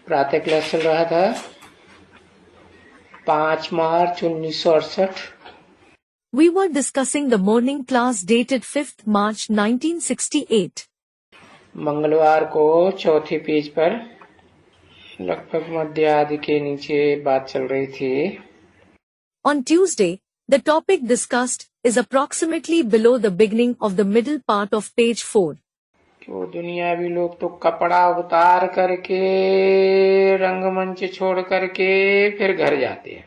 प्रातः क्लास चल रहा था 5 मार्च 1968। We were discussing the morning class dated 5th March 1968. मंगलवार को चौथे पेज पर लगभग मध्य आदि के नीचे बात चल रही थी। On Tuesday, the topic discussed is approximately below the beginning of the middle part of page 4. वो दुनियावी लोग तो कपड़ा उतार करके रंगमंच छोड़ करके फिर घर जाते हैं।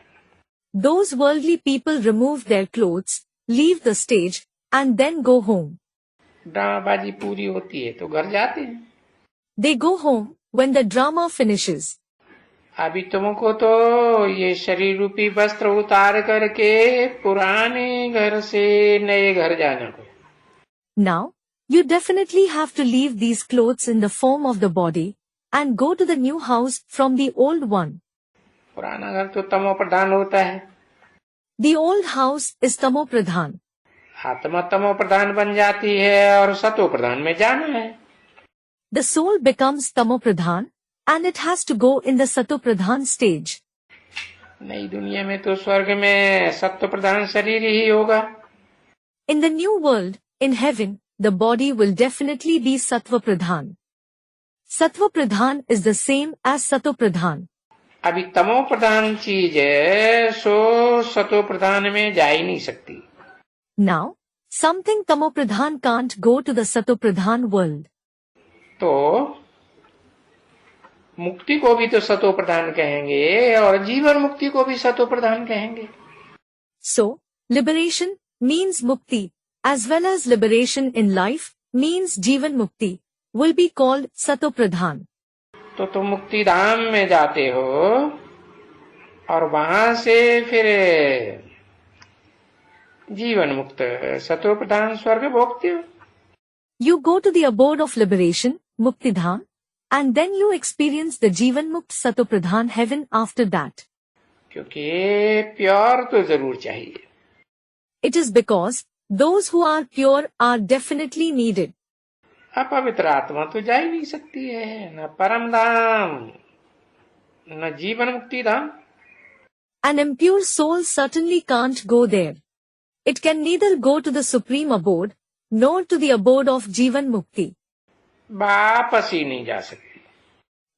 Those worldly people remove their clothes, leave the stage, and then go home. ड्रामाबाजी पूरी होती है तो घर जाते हैं। They go home when the drama finishes. अभी तुमको तो ये शरीर रूपी वस्त्र उतार करके पुराने घर से नए घर जाना को। Now, you definitely have to leave these clothes in the form of the body and go to the new house from the old one. पुराना घर तो तमो प्रधान होता है। The old house is Tamo Pradhan. आत्मा तमो प्रधान बन जाती है और सतो प्रधान में जाना है। The soul becomes Tamo Pradhan and it has to go in the Sato Pradhan stage. नई दुनिया में तो स्वर्ग में सत्व प्रधान शरीर ही होगा। In the new world, in heaven, the body will definitely be Sattva Pradhan. Sattva Pradhan is the same as Sato Pradhan. अभी तमो प्रधान चीज है सो सतो प्रधान में जा ही नहीं सकती। Now, something Tamo Pradhan can't go to the Sato Pradhan world. तो मुक्ति को भी तो सतो प्रधान कहेंगे और जीवन मुक्ति को भी सतो प्रधान कहेंगे। So, liberation means mukti, as well as liberation in life means Jivan Mukti, will be called Sato Pradhan. तो तुम मुक्ति धाम में जाते हो और वहां से फिर जीवन मुक्त सतो प्रधान स्वर्ग भोगते हो। You go to the abode of liberation, Mukti Dham, and then you experience the Jivan Mukt Sato Pradhan heaven after that. क्योंकि प्योर तो जरूर चाहिए। It is because those who are pure are definitely needed. अपवित्र आत्मा तो जा ही नहीं सकती है, न परम धाम न जीवन मुक्ति धाम। An impure soul certainly can't go there. It can neither go to the supreme abode, nor to the abode of Jivan Mukti. वापस ही नहीं जा सकती।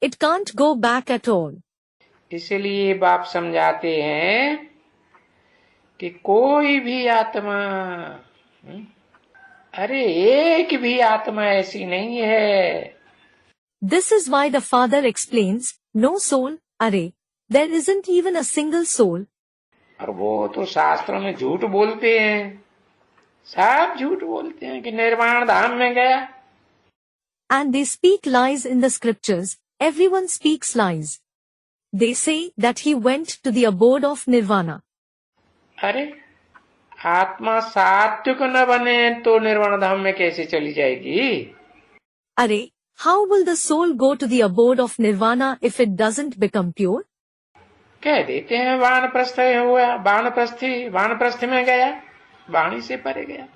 It can't go back at all. इसलिए बाप समझाते हैं कि कोई भी आत्मा, अरे एक भी आत्मा ऐसी नहीं है। This is why the father explains, no soul, array, there isn't even a single soul. और वो तो शास्त्रों में झूठ बोलते हैं, सब झूठ बोलते हैं कि निर्वाण धाम में गया। And they speak lies in the scriptures, everyone speaks lies. They say that he went to the abode of Nirvana. अरे आत्मा सात्विक न बने तो निर्वाण धाम में कैसे चली जाएगी? Array, how will the soul go to the abode of Nirvana if it doesn't become pure? कह देते हैं वानप्रस्थ हुआ, वानप्रस्थ में गया, वाणी से परे गया।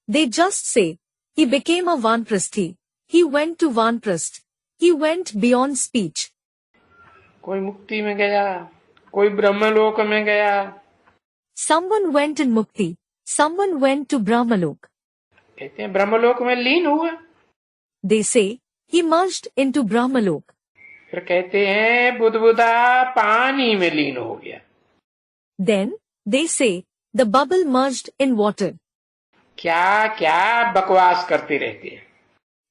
They just say, he became a Vanprasthi, he went to Vanprasth, he went beyond speech. कोई मुक्ति में गया, कोई ब्रह्मलोक में गया। Someone went in Mukti, someone went to Brahmalok. कहते हैं ब्रह्मलोक में लीन हुआ। They say, he merged into Brahmalok. फिर कहते हैं बुदबुदा पानी में लीन हो गया। Then, they say, the bubble merged in water. क्या क्या बकवास करते रहते हैं।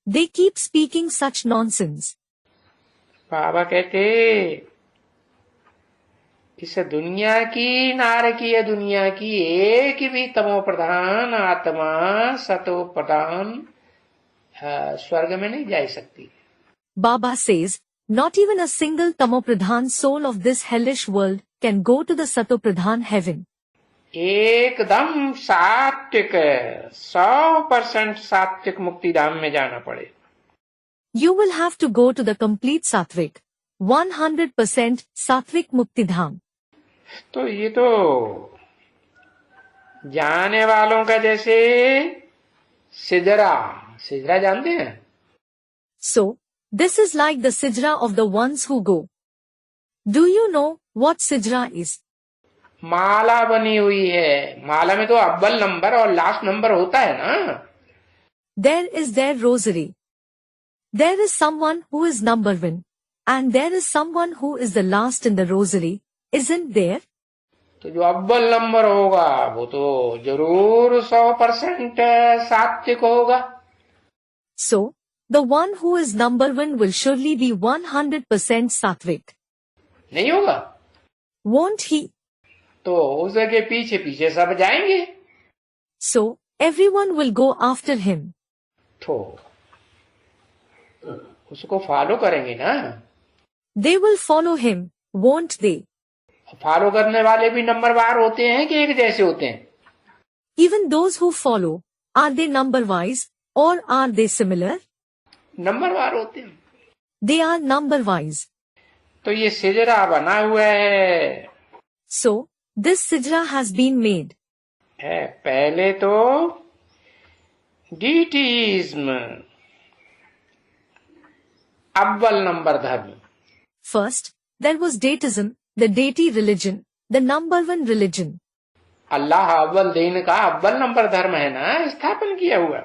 They keep speaking such nonsense. बाबा कहते इस दुनिया की नारकीय दुनिया की एक भी तमो प्रधान आत्मा सतो प्रधान स्वर्ग में नहीं जा सकती। Baba says, not even a single Tamo Pradhan soul of this hellish world can go to the Sato Pradhan heaven. एकदम सात्विक 100% सात्विक मुक्ति धाम में जाना पड़े। You will have to go to the complete Satvik, 100% Satvik Mukti Dham. तो ये तो जाने वालों का जैसे सिजरा जानते हैं? So, This is like the Sijra of the ones who go. Do you know what Sijra is? माला बनी हुई है, माला में तो अव्वल नंबर और लास्ट नंबर होता है ना। There is their rosary. There is someone who is number one, and there is someone who is the last in the rosary, isn't there? तो जो अव्वल नंबर होगा वो तो जरूर 100% सात्विक होगा। So, the one who is number one will surely be 100% sattvic. नहीं होगा Won't he? तो उसके पीछे पीछे सब जाएंगे। So, everyone will go after him. तो उसको फॉलो करेंगे ना। They will follow him, won't they? Follow करने वाले भी नंबरवार होते हैं कि एक जैसे होते हैं? Even those who follow, are they number-wise, or are they similar? नंबरवार होते हैं। They are number-wise. तो ये सिजरा बना हुआ है। So, this Sijra has been made. पहले तो डीटीज्म, अव्वल नंबर धर्म। First, there was Deitism, the deity religion, the number one religion. अल्लाह अव्वल दीन का अव्वल नंबर धर्म है ना, स्थापन किया हुआ।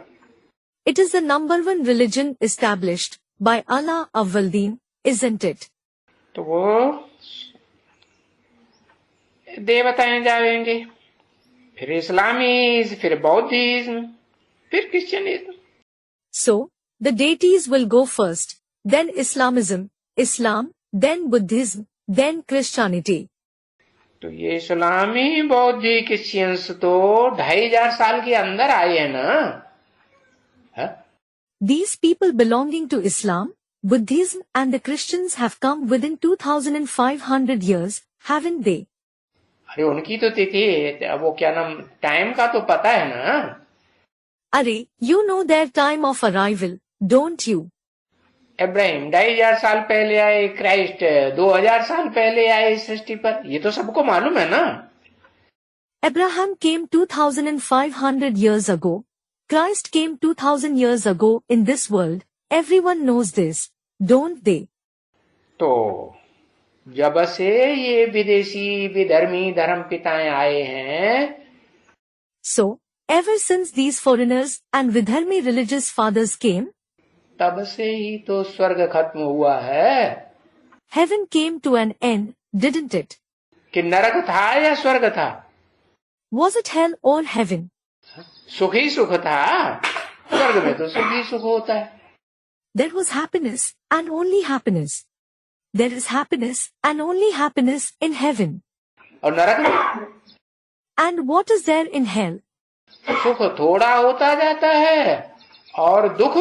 It is the number one religion established by Allah Awwaldeen, isn't it? तो वो देवताएं जाएंगे, फिर इस्लामिज्म, फिर बौद्धिज्म, फिर Christianism. So, the deities will go first, then Islamism, Islam, then Buddhism, then Christianity. तो ये इस्लामी, बौद्धि, क्रिश्चियंस तो 2500 साल के अंदर आए हैं ना। हा? These people belonging to Islam, Buddhism and the Christians have come within 2500 years, haven't they? अरे उनकी तो तिथि, अब वो क्या नाम, टाइम का तो पता है ना। अरे, you know their time of arrival, don't you? Ibrahim 2500 साल पहले आए, क्राइस्ट 2000 साल पहले आए इस सृष्टि पर, ये तो सबको मालूम है ना। Abraham came 2500 years ago. Christ came 2000 years ago in this world. Everyone knows this, don't they? तो जब से ये विदेशी विधर्मी धर्म पिताएं आए हैं, So, ever since these foreigners and Vidharmi religious fathers came, तब से ही तो स्वर्ग खत्म हुआ है। heaven came to an end, didn't it? कि नरक था या स्वर्ग था? Was it hell or heaven? सुख ही सुख था, स्वर्ग में तो सुख ही सुख होता है। There was happiness and only happiness. There is happiness and only happiness in heaven. और नरक में And what is there in hell? सुख थोड़ा होता जाता है और दुख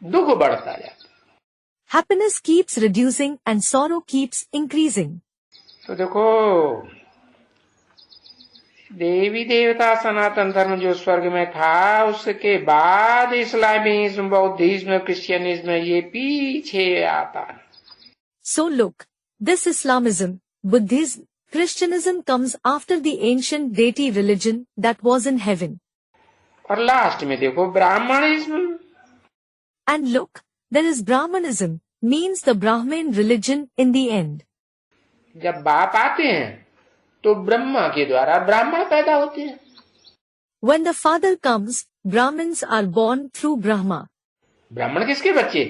बढ़ता जाता है। Happiness keeps reducing and sorrow keeps increasing. तो देखो, देवी देवता सनातन धर्म जो स्वर्ग में था, उसके बाद इस्लामिज्म, बौद्धिज्म, क्रिश्चियनिज्म ये पीछे आता है। So look, this Islamism, Buddhism, Christianism comes after the ancient deity religion that was in heaven. और लास्ट में देखो Brahmanism. And look, there is Brahmanism, means the Brahmin religion in the end. जब बाप आते हैं तो ब्रह्मा के द्वारा ब्राह्मण पैदा होते हैं। When the father comes, Brahmins are born through Brahma. ब्राह्मण किसके बच्चे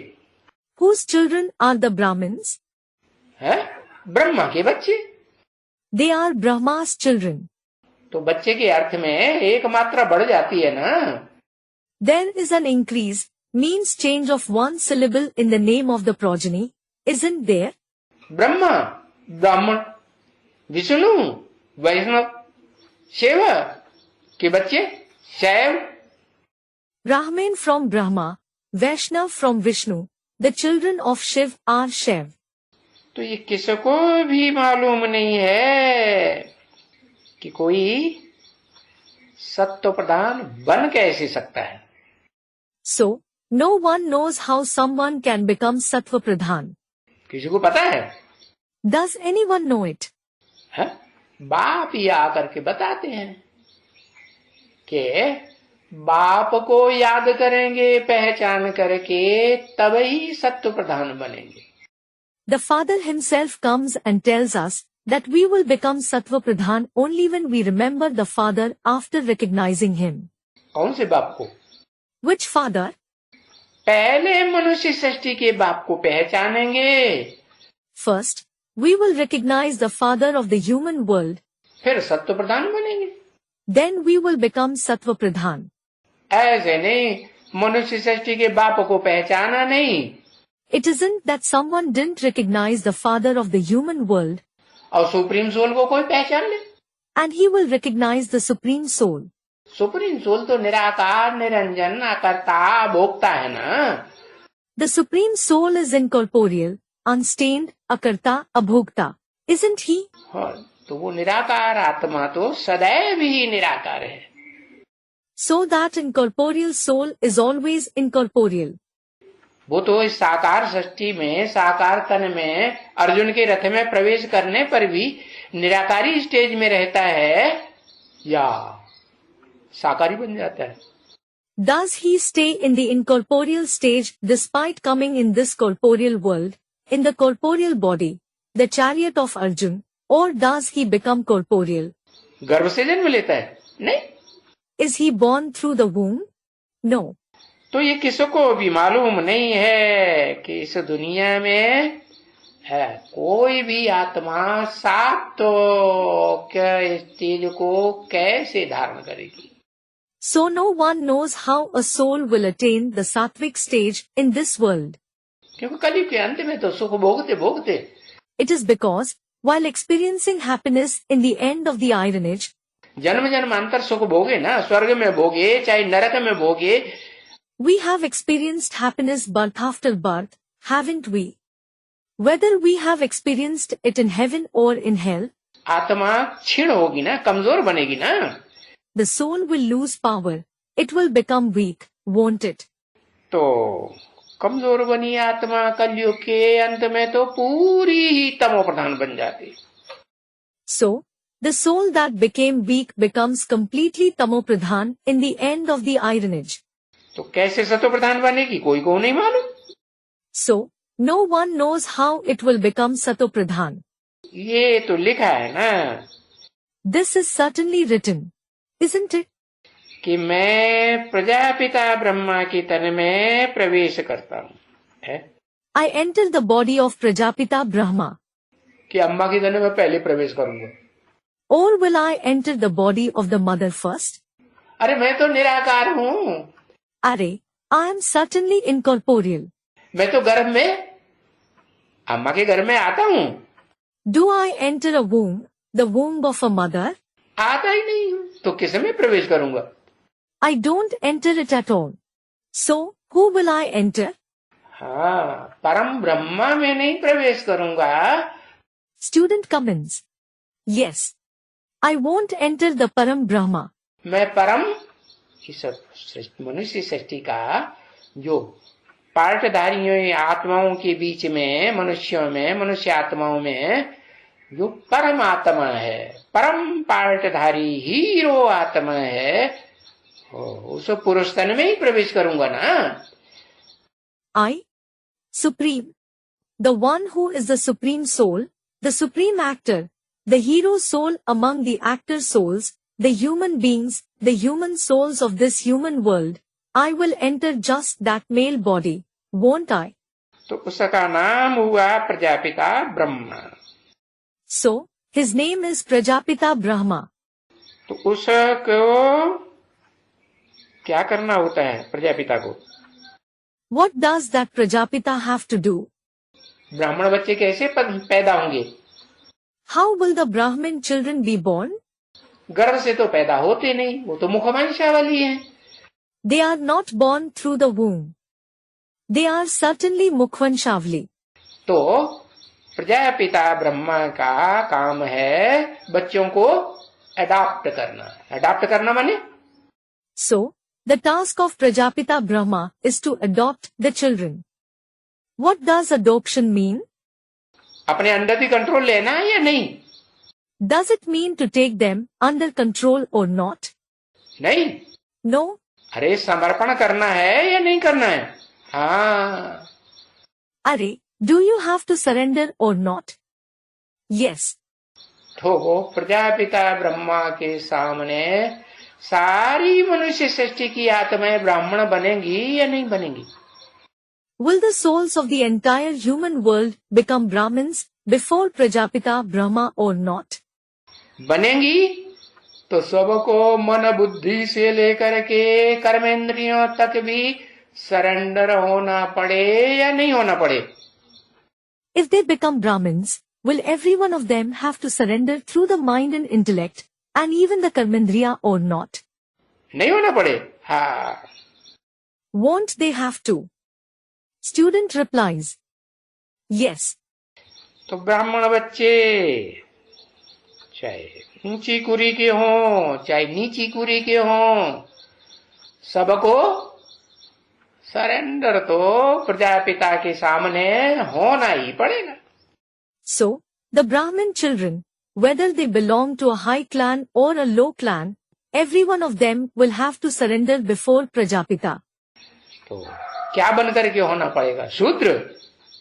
Whose children are the Brahmins? हैं? ब्रह्मा के बच्चे। They are Brahma's children. तो बच्चे के अर्थ में एक मात्रा बढ़ जाती है ना। There is an increase, means change of one syllable in the name of the progeny, isn't there? Brahma ब्राह्मण, विष्णु वैष्णव, शिव के बच्चे शैव। Brahmin from Brahma, Vaishnav from Vishnu, the children of Shiv are Shiv. तो ये किसको भी मालूम नहीं है कि कोई सत्व प्रधान बन कैसे सकता है। So, no one knows how someone can become Sattva Pradhan. किसी को पता है? Does anyone know it? है? बाप ही आकर के बताते हैं कि बाप को याद करेंगे पहचान करके, तभी सत्व प्रधान बनेंगे। The Father himself comes and tells us that we will become Sattva Pradhan only when we remember the Father after recognizing him. कौन से बाप को? Which Father? पहले मनुष्य सृष्टि के बाप को पहचानेंगे, First, we will recognize the Father of the human world. फिर सत्व प्रधान बनेंगे। Then we will become Sattva Pradhan. ऐसे नहीं, मनुष्य सृष्टि के बाप को पहचाना नहीं It isn't that someone didn't recognize the Father of the human world और सुप्रीम सोल को कोई पहचान ले। and he will recognize the Supreme Soul. Supreme soul तो निराकार, निरंजन, अकर्ता, भोक्ता है ना। The Supreme Soul is incorporeal, unstained, akarta, abhokta. Isn't he? हाँ, तो वो निराकार आत्मा तो सदैव ही निराकार है। So that incorporeal soul is always incorporeal. वो तो इस साकार सृष्टि में, साकार तन में, अर्जुन के रथ में प्रवेश करने पर भी निराकारी स्टेज में रहता है या साकारी बन जाता है। Does he stay in the incorporeal stage despite coming in this corporeal world, in the corporeal body, the chariot of Arjun, or does he become corporeal? गर्भ से जन्म लेता है? नहीं। Is he born through the womb? No. तो ये किसी को भी मालूम नहीं है कि इस दुनिया में है कोई भी आत्मा सात स्टेज को कैसे धारण करेगी। So no one knows how a soul will attain the sattvic stage in this world. क्योंकि कलयुग के अंत में तो सुख भोगते भोगते, It is because, while experiencing happiness in the end of the ironage, जन्म जन्मांतर सुख भोगे ना, स्वर्ग में भोगे चाहे नरक में भोगे, we have experienced happiness birth after birth, haven't we? Whether we have experienced it in heaven or in hell, आत्मा क्षीण होगी ना, कमजोर बनेगी ना। the soul will lose power. It will become weak, won't it? तो कमजोर बनी आत्मा कलयुग के अंत में तो पूरी ही तमो प्रधान बन जाती। So, the soul that became weak becomes completely tamopradhan in the end of the ironage. तो कैसे सतो प्रधान बनेगी कोई को नहीं मालूम। So, no one knows how it will become satopradhan. ये तो लिखा है ना This is certainly written, isn't it? कि मैं प्रजापिता ब्रह्मा की तन में प्रवेश करता हूँ, है? I enter the body of Prajapita Brahma. कि अम्मा की तन में पहले प्रवेश करूंगा। Or will I enter the body of the mother first? अरे मैं तो निराकार हूँ, Are, I am certainly incorporeal. मैं तो गर्भ में, अम्मा के गर्भ में आता हूँ। Do I enter a womb, the womb of a mother? आता ही नहीं हूँ, तो किस में प्रवेश करूंगा? I don't enter it at all. So, who will I enter? हाँ, परम ब्रह्मा में नहीं प्रवेश करूंगा। Student comments. Yes. I won't enter the Param Brahma. मैं परम इस मनुष्य सृष्टि का जो पार्टधारियों आत्माओं के बीच में, मनुष्यों में, मनुष्य आत्माओं में जो परम आत्मा है, परम पार्टधारी हीरो आत्मा है, उस पुरुष तन में ही प्रवेश करूंगा ना। I, Supreme, the one who is the Supreme Soul, the Supreme Actor, the hero soul among the actor souls, the human beings, the human souls of this human world, I will enter just that male body, won't I? तो उसका नाम हुआ Prajapita Brahma. So, his name is Prajapita Brahma. तो उसको क्या करना होता है प्रजापिता को? What does that Prajapita have to do? ब्राह्मण बच्चे कैसे पैदा होंगे? How will the Brahmin children be born? गर्भ से तो पैदा होते नहीं, वो तो मुखवंशा वाली है। They are not born through the womb. They are certainly Mukhvanshavli. तो प्रजापिता ब्रह्मा का काम है बच्चों को अडॉप्ट करना। अडॉप्ट करना माने? So, the task of Prajapita Brahma is to adopt the children. What does adoption mean? अपने अंडर की कंट्रोल लेना है या नहीं? Does it mean to take them under control or not? नहीं। No. अरे समर्पण करना है या नहीं करना है? हाँ। अरे, do you have to surrender or not? Yes. तो वो प्रजापिता ब्रह्मा के सामने सारी मनुष्य सृष्टि की आत्माएं ब्राह्मण बनेंगी या नहीं बनेंगी? Will the souls of the entire human world become Brahmins before Prajapita Brahma or not? बनेंगी तो सबको मन बुद्धि से लेकर के कर्मेंद्रियों तक भी सरेंडर होना पड़े या नहीं होना पड़े? If they become Brahmins, will every one of them have to surrender through the mind and intellect, and even the Karmendriya or not? नहीं होना पड़े? हाँ। Won't they have to? Student replies, yes. तो ब्राह्मण बच्चे चाहे ऊंची कुरी के हों चाहे नीची कुरी के हों, सबको सरेंडर तो प्रजापिता के सामने होना ही पड़ेगा। So, the Brahmin children, whether they belong to a high clan or a low clan, every one of them will have to surrender before Prajapita. तो क्या बनकर के होना पड़ेगा? शूद्र,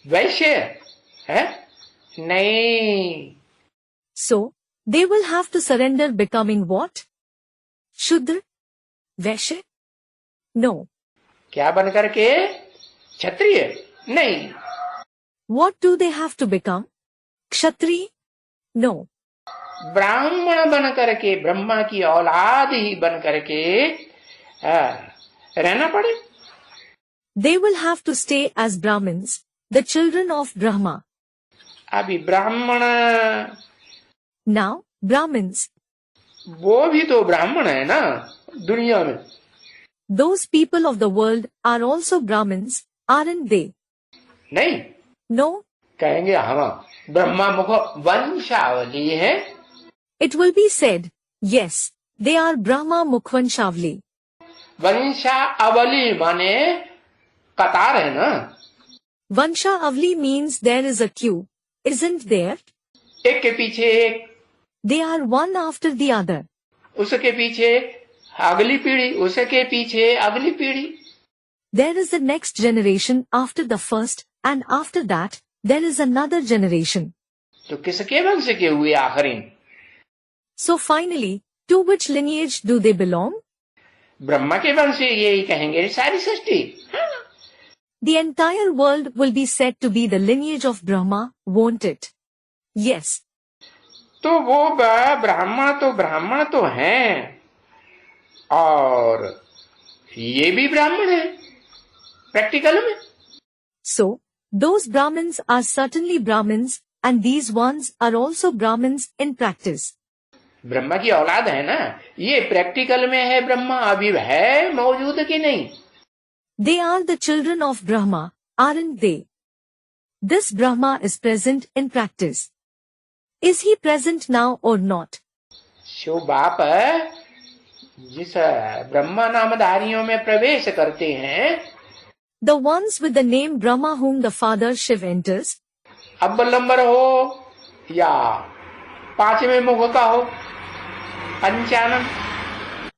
वैश्य है? नहीं। So, they will have to surrender becoming what? Shudra? Vaishya? No. क्या बनकर के? क्षत्रिय? नहीं। What do they have to become? Kshatri? No. ब्राह्मण बनकर के, ब्रह्मा की औलाद ही बनकर के रहना पड़े। They will have to stay as Brahmins, the children of Brahma. अभी ब्राह्मण, Now, Brahmins, वो भी तो ब्राह्मण है ना दुनिया में। those people of the world are also Brahmins, aren't they? नहीं, No. कहेंगे हम ब्रह्मा मुख वंशावली है। It will be said, yes, they are Brahma Mukhvanshavli. वंशावली माने कतार है ना। Vanshavli means there is a queue, isn't there? एक के पीछे एक, They are one after the other. उसके पीछे अगली पीढ़ी, उसके पीछे अगली पीढ़ी। There is the next generation after the first, and after that, there is another generation. तो किसके वंश के हुए आखिरीन? So finally, to which lineage do they belong? Brahma के वंश यही कहेंगे सारी सृष्टि। The entire world will be said to be the lineage of Brahma, won't it? Yes. तो वो ब्राह्मण तो हैं और ये भी ब्राह्मण है प्रैक्टिकल में। So, those Brahmins are certainly Brahmins, and these ones are also Brahmins in practice. Brahma की औलाद है ना, ये प्रैक्टिकल में है। ब्रह्मा अभी है मौजूद कि नहीं? They are the children of Brahma, aren't they? This Brahma is present in practice. Is he present now or not? Shiv बाप जिस ब्रह्मा नामधारियों में प्रवेश करते हैं, The ones with the name Brahma whom the father Shiv enters, अव्वलंबर हो या पांचवें मुख का हो, Panchanan,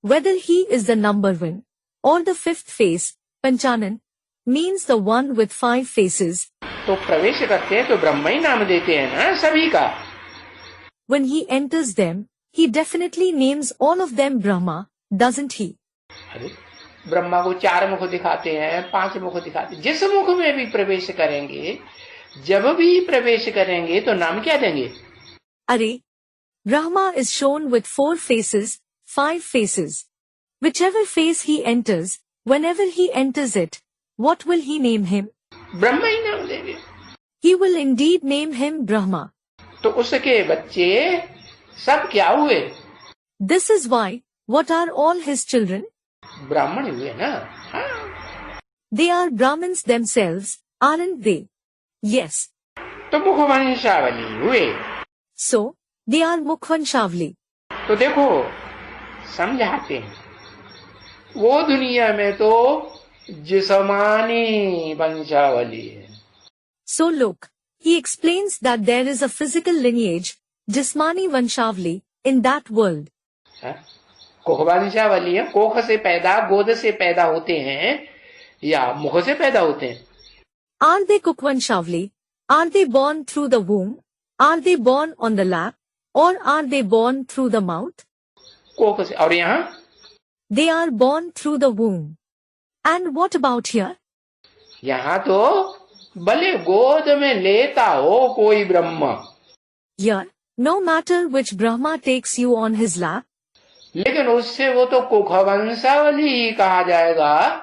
whether he is the number one or the fifth face, Panchanan, means the one with 5 faces. तो प्रवेश करते हैं तो ब्रह्मा ही नाम देते हैं ना सभी का। When he enters them, he definitely names all of them Brahma, doesn't he? अरे ब्रह्मा को 4 मुख दिखाते हैं, 5 मुख दिखाते हैं। जिस मुख में भी प्रवेश करेंगे, जब भी प्रवेश करेंगे तो नाम क्या देंगे? Are, Brahma is shown with 4 faces, 5 faces. Whichever face he enters, whenever he enters it, what will he name him? Brahma ही नाम देंगे। He will indeed name him Brahma. तो उसके बच्चे सब क्या हुए? This is why, what are all his children? ब्राह्मण हुए ना। हाँ। They are Brahmins themselves, aren't they? Yes. तो मुखवंशावली हुए। So, they are Mukhvanshavli. तो देखो समझाते हैं, वो दुनिया में तो जिस्मानी वंशावली है। So look, he explains that there is a physical lineage, Jismani Vanshavli, in that world. है? कोखवंशावली है, कोख से पैदा, गोद से पैदा होते हैं या मुख से पैदा होते हैं? Are they Kukvanshavli? Are they born through the womb? Are they born on the lap? Or are they born through the mouth? कोख से। और यहाँ They are born through the womb. And what about here? यहाँ तो भले गोद में लेता हो कोई Brahma, Here, no matter which Brahma takes you on his lap, लेकिन उससे वो तो कुखवंशावली ही कहा जाएगा,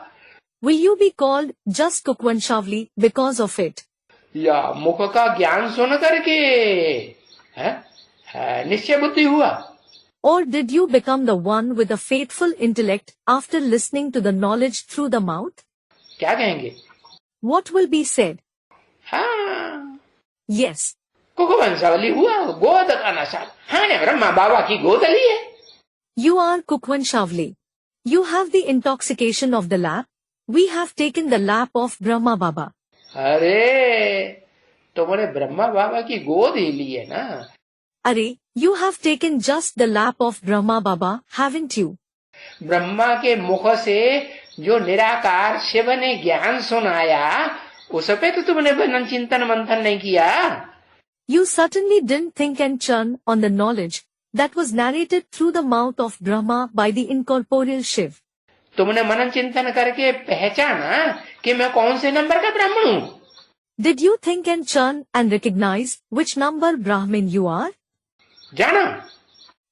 will you be called just Kukvanshavli because of it? या मुख का ज्ञान सुन करके निश्चय बुद्धि हुआ? Or did you become the one with a faithful intellect after listening to the knowledge through the mouth? क्या कहेंगे? What will be said? हाँ, Yes, कुखवंशावली हुआ, गोद का नशा। हाँ ने ब्रह्मा बाबा की गोद ली है। you are Kukvanshavli. You have the intoxication of the lap. We have taken the lap of Brahma Baba. अरे तुमने ब्रह्मा बाबा की गोद ही ली है ना? Are, you have taken just the lap of Brahma Baba, haven't you? Brahma के मुख से जो निराकार शिव ने ज्ञान सुनाया, उस पे तो तुमने मनन चिंतन मंथन नहीं किया। You certainly didn't think and churn on the knowledge that was narrated through the mouth of Brahma by the incorporeal Shiv. तुमने मनन चिंतन करके पहचाना कि मैं कौन से नंबर का ब्राह्मण हूँ? Did you think and churn and recognize which number Brahmin you are? जाना?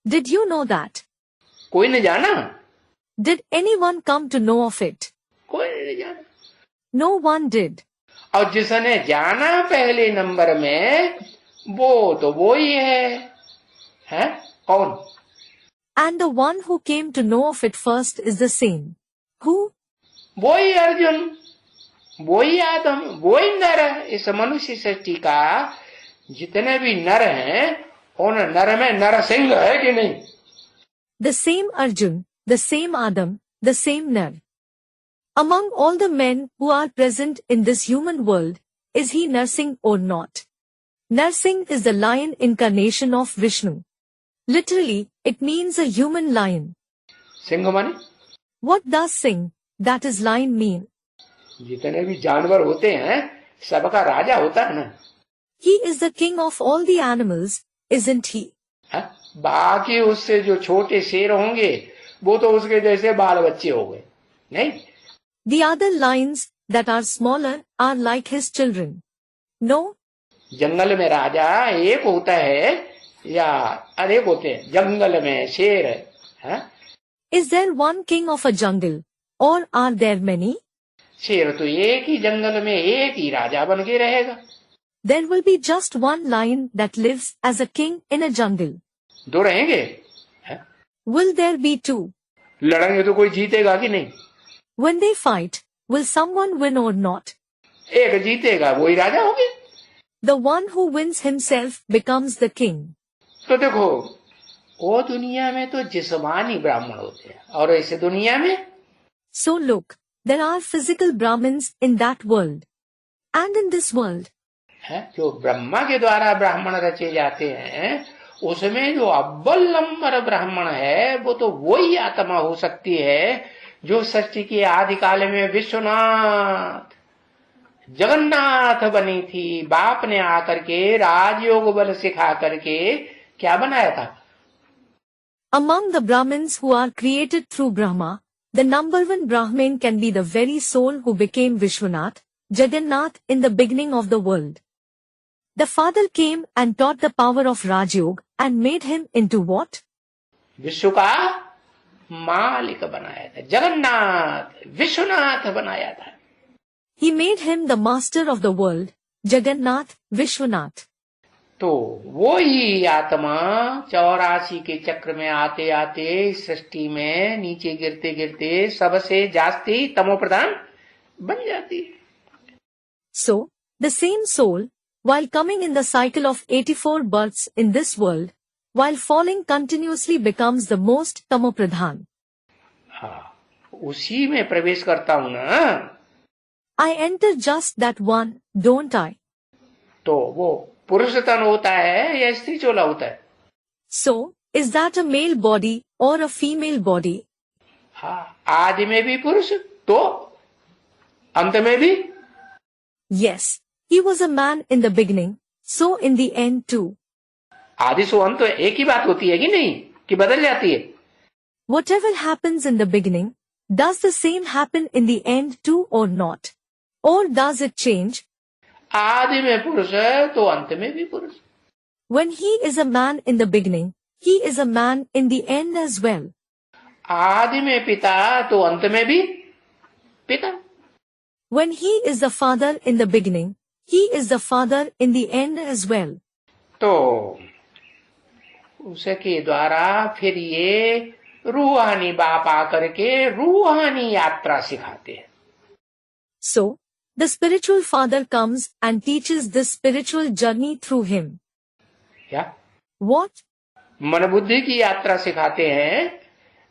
Did you know that? कोई ने जाना? Did anyone come to know of it? कोई नहीं जाना। No one did. और जिसने जाना पहले नंबर में, वो तो वो ही है कौन? And the one who came to know of it first is the same. Who? वो ही अर्जुन, वो ही आदम, वो ही नर। इस मनुष्य सृष्टि का जितने भी नर हैं, उन नर में नर सिंह है कि नहीं? The same Arjun, the same Adam, the same Nar. Among all the men who are present in this human world, is he Narsingh or not? Narsingh is the lion incarnation of Vishnu. Literally, it means a human lion. Singh माने? What does Singh, that is lion, mean? जितने भी जानवर होते हैं, सबका राजा होता है ना? He is the king of all the animals, isn't he? बाकी उससे जो छोटे शेर होंगे, वो तो उसके जैसे बाल बच्चे हो गए, नहीं? The other lions that are smaller are like his children. No? जंगल में राजा एक होता है या अनेक होते हैं? जंगल में शेर है? Is there one king of a jungle, or are there many? शेर तो एक ही जंगल में एक ही राजा बन के रहेगा। There will be just one lion that lives as a king in a jungle. दो रहेंगे? Will there be two? लड़ेंगे तो कोई जीतेगा कि नहीं? When they fight, will someone win or not? एक जीतेगा, वही राजा होगी। The one who wins himself becomes the king. तो देखो, वो दुनिया में तो जिस्मानी ब्राह्मण होते हैं, और ऐसे दुनिया में? So look, there are physical Brahmins in that world. And in this world, जो ब्रह्मा के द्वारा ब्राह्मण रचे जाते हैं, उसमें जो अव्वल नंबर ब्राह्मण है, वो तो वही आत्मा हो सकती है जो सृष्टि के आदि काल में विश्वनाथ जगन्नाथ बनी थी। बाप ने आकर के राजयोग बल सिखा करके क्या बनाया था? among the Brahmins who are created through Brahma, the number one Brahmin can be the very soul who became Vishwanath, Jagannath in the beginning of the world. The father came and taught the power of Rajyog and made him into what? विश्व का मालिक बनाया था, जगन्नाथ विश्वनाथ बनाया था। He made him the master of the world, Jagannath Vishwanath. तो वो ही आत्मा 84 के चक्र में आते आते सृष्टि में नीचे गिरते गिरते सबसे जास्ती तमो प्रधान बन जाती है। So, the same soul, while coming in the cycle of 84 births in this world, while falling continuously becomes the most tamopradhan. हाँ, उसी में प्रवेश करता हूँ ना। I enter just that one, don't I? तो वो पुरुष तन होता है या स्त्री चोला होता है? So, is that a male body or a female body. हाँ, आदि में भी पुरुष तो अंत में भी. Yes, he was a man in the beginning, so in the end too. आदि सो अंत एक ही बात होती है कि नहीं, कि बदल जाती है? Whatever happens in the beginning, does the same happen in the end too or not? Or does it change? आदि में पुरुष है तो अंत में भी पुरुष. When he is a man in the beginning, he is a man in the end as well. आदि में पिता तो अंत में भी पिता. When he is the father in the beginning, he is the father in the end as well. तो उसके द्वारा फिर ये रूहानी बाप आकर के रूहानी यात्रा सिखाते हैं. So, the spiritual father comes and teaches this spiritual journey through him. क्या? What? मन बुद्धि की यात्रा सिखाते हैं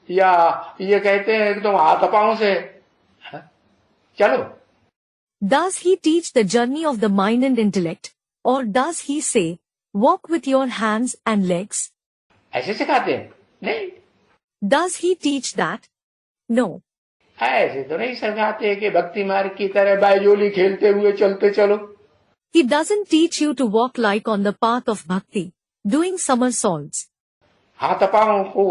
या ये कहते हैं कि तुम हाथ पांव से चलो? Does he teach the journey of the mind and intellect, or does he say, walk with your hands and legs? ऐसे सिखाते हैं? नहीं. Does he teach that? No. ऐसे तो नहीं सिखाते कि भक्ति मार्ग की तरह बायजोली खेलते हुए चलते चलो. He doesn't teach you to walk like on the path of bhakti, doing somersaults. हाथ पांव को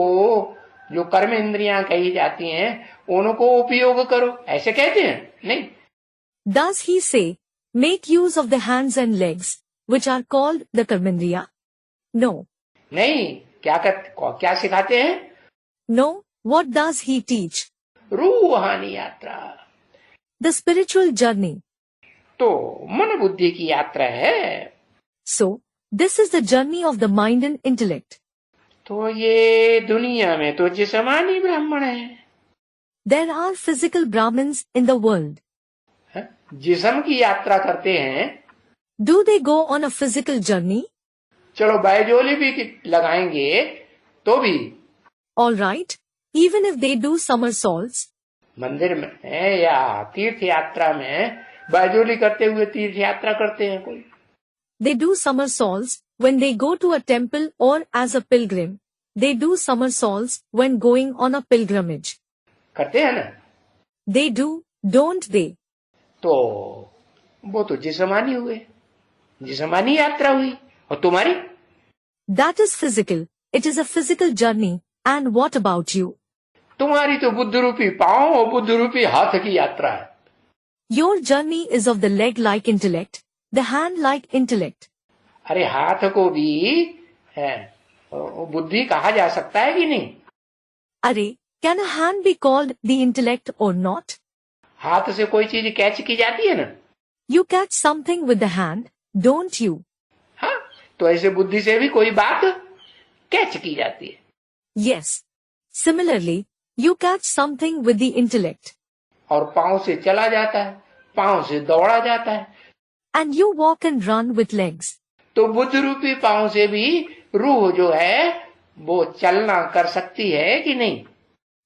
जो कर्म इंद्रियां कही जाती हैं उनको उपयोग करो, ऐसे कहते हैं? नहीं. Does he say, make use of the hands and legs, which are called the karmendriya? No. नहीं. क्या सिखाते हैं? No. What does he teach? रूहानी यात्रा. The spiritual journey. तो मन बुद्धि की यात्रा है. So, this is the journey of the mind and intellect. तो ये दुनिया में तो जिस्मानी ब्राह्मण है. There are physical Brahmins in the world. जिस्म की यात्रा करते हैं. Do they go on a physical journey? चलो बायजोली भी लगाएंगे तो भी. All right, even if they do somersaults. मंदिर में या तीर्थ यात्रा में बायजोली करते हुए तीर्थ यात्रा करते हैं कोई. They do somersaults when they go to a temple or as a pilgrim. They do somersaults when going on a pilgrimage. करते हैं ना? They do, don't they? तो वो तो जिस्मानी हुए, जिस्मानी यात्रा हुई. और तुम्हारी? That is physical. It is a physical journey. And what about you? तुम्हारी तो बुद्ध रूपी पांव और बुद्ध रूपी हाथ की यात्रा है. Your journey is of the leg-like intellect, the hand-like intellect. अरे हाथ को भी बुद्धि कहा जा सकता है कि नहीं? अरे, can a hand be called the intellect or not? हाथ से कोई चीज कैच की जाती है ना? You catch something with the hand, don't you? हाँ, तो ऐसे बुद्धि से भी कोई बात कैच की जाती है. Yes. Similarly, you catch something with the intellect. और पांव से चला जाता है, पांव से दौड़ा जाता है. And you walk and run with legs. तो बुद्ध रूपी पांव से भी रूह जो है वो चलना कर सकती है कि नहीं?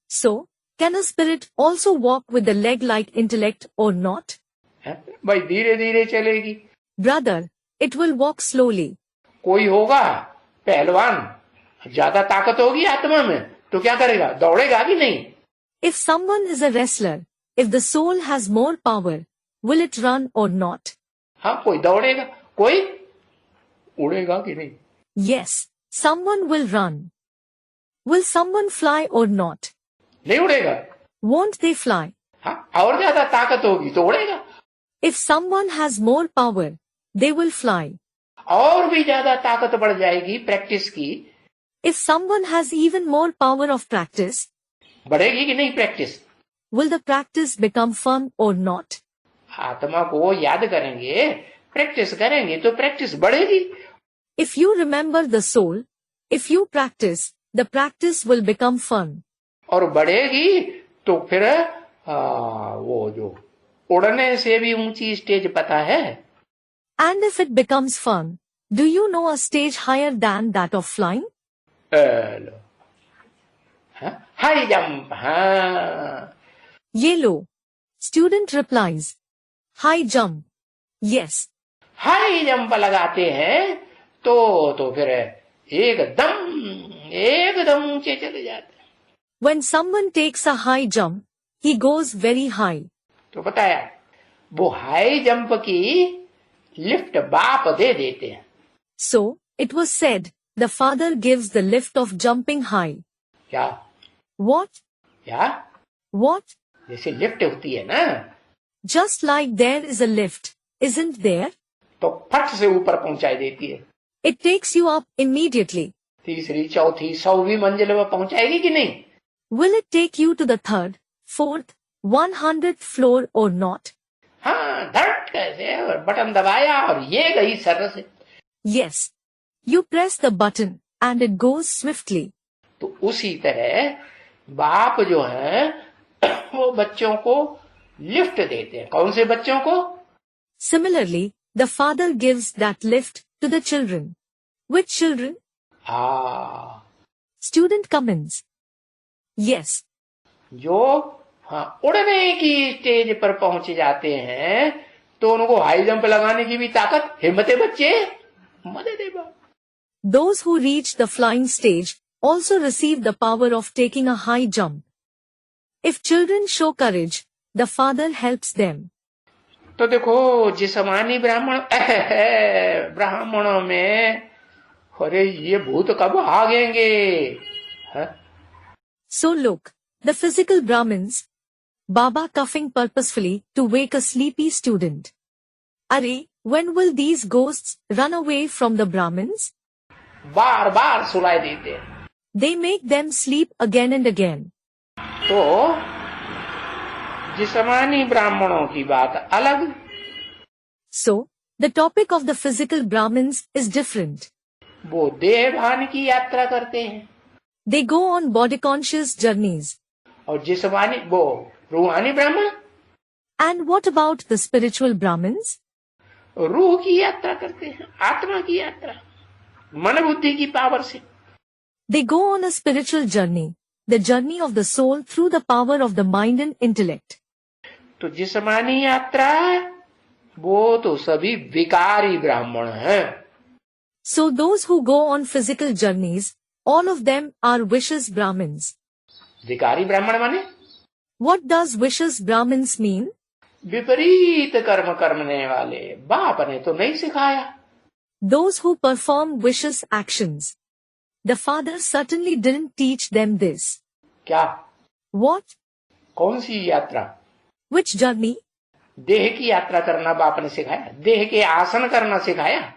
So, can a spirit also walk with the leg-like intellect or not? भाई धीरे धीरे चलेगी. Brother, it will walk slowly. कोई होगा पहलवान, ज्यादा ताकत होगी आत्मा में, तो क्या करेगा? दौड़ेगा कि नहीं? If someone is a wrestler, if the soul has more power, will it run or not? हाँ, कोई दौड़ेगा, कोई उड़ेगा कि नहीं? Yes, someone will run. Will someone fly or not? नहीं उड़ेगा. Won't they fly? हाँ, और ज्यादा ताकत होगी तो उड़ेगा. If someone has more power, they will fly. और भी ज्यादा ताकत बढ़ जाएगी प्रैक्टिस की. If someone has even more power of practice, बढ़ेगी कि नहीं practice? will the practice become firm or not? आत्मा को याद करेंगे, प्रैक्टिस करेंगे तो प्रैक्टिस बढ़ेगी. If you remember the soul, if you practice, the practice will become firm. और बढ़ेगी तो फिर वो जो उड़ने से भी ऊंची स्टेज पता है? And if it becomes firm, do you know a stage higher than that of flying? High jump. हाँ. ये लो. Student replies. High jump. Yes. High jump लगाते हैं तो फिर एकदम ऊंचे चले जाते हैं. When someone takes a high jump, he goes very high. तो बताया वो हाई जंप की लिफ्ट बाप दे देते हैं. So, it was said, the father gives the lift of jumping high. क्या? What? क्या? What? जैसे लिफ्ट होती है ना, Just like there is a lift, isn't there? तो फट से ऊपर पहुंचाई देती है. It takes you up immediately. तीसरी, चौथी, 100वीं मंजिल में पहुंचाएगी कि नहीं? Will it take you to the 3rd, 4th, 100th floor or not? हाँ, धड़ कैसे और बटन दबाया और ये गई सर से. Yes. You press the button and it goes swiftly. तो उसी तरह बाप जो है वो बच्चों को लिफ्ट देते हैं. कौन से बच्चों को? Similarly, the father gives that lift to the children. Which children? हाँ, Student comments. Yes. जो हाँ उड़ने की स्टेज पर पहुंच जाते हैं तो उनको हाई जंप लगाने की भी ताकत, हिम्मत है बच्चे, मदद है बाप. Those who reach the flying stage also receive the power of taking a high jump. If children show courage, the father helps them. तो देखो जिस्मानी ब्राह्मणों में अरे ये भूत कब भागेंगे? हाँ? So look, the physical Brahmins, Baba coughing purposefully to wake a sleepy student. Are, when will these ghosts run away from the Brahmins? बार बार सुनाई देते हैं. They make them sleep again and again. तो जिस्मानी ब्राह्मणों की बात अलग. So, the topic of the physical Brahmins is different. वो देहभान की यात्रा करते हैं. They go on body-conscious journeys. और जिस्मानी वो रूहानी ब्राह्मण. And what about the spiritual Brahmins? रूह की यात्रा करते हैं, आत्मा की यात्रा, मन बुद्धि की पावर से. They go on a spiritual journey, the journey of the soul through the power of the mind and intellect. तो जिस्मानी यात्रा वो तो सभी विकारी ब्राह्मण हैं. So those who go on physical journeys, all of them are vicious Brahmins. विकारी ब्राह्मण माने What does vicious Brahmins mean? विपरीत कर्म करने वाले. बाप ने तो नहीं सिखाया. Those who perform vicious actions. The father certainly didn't teach them this. क्या? What? कौन सी यात्रा? Which journey? देह की यात्रा करना बाप ने सिखाया, देह के आसन करना सिखाया.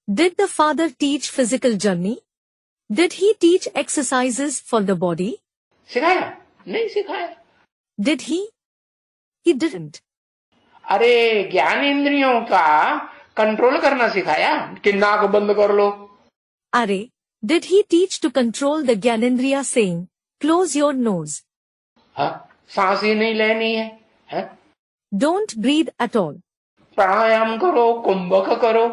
Did the father teach physical journey? Did he teach exercises for the body? सिखाया? नहीं सिखाया. Did he? He didn't. अरे ज्ञान इंद्रियों का कंट्रोल करना सिखाया कि नाक बंद कर लो. Are, did he teach to control the Gyanendriya saying, close your nose? हाँ, सांस ही नहीं लेनी है. हाँ? Don't breathe at all. प्राणायाम करो, कुंभक करो.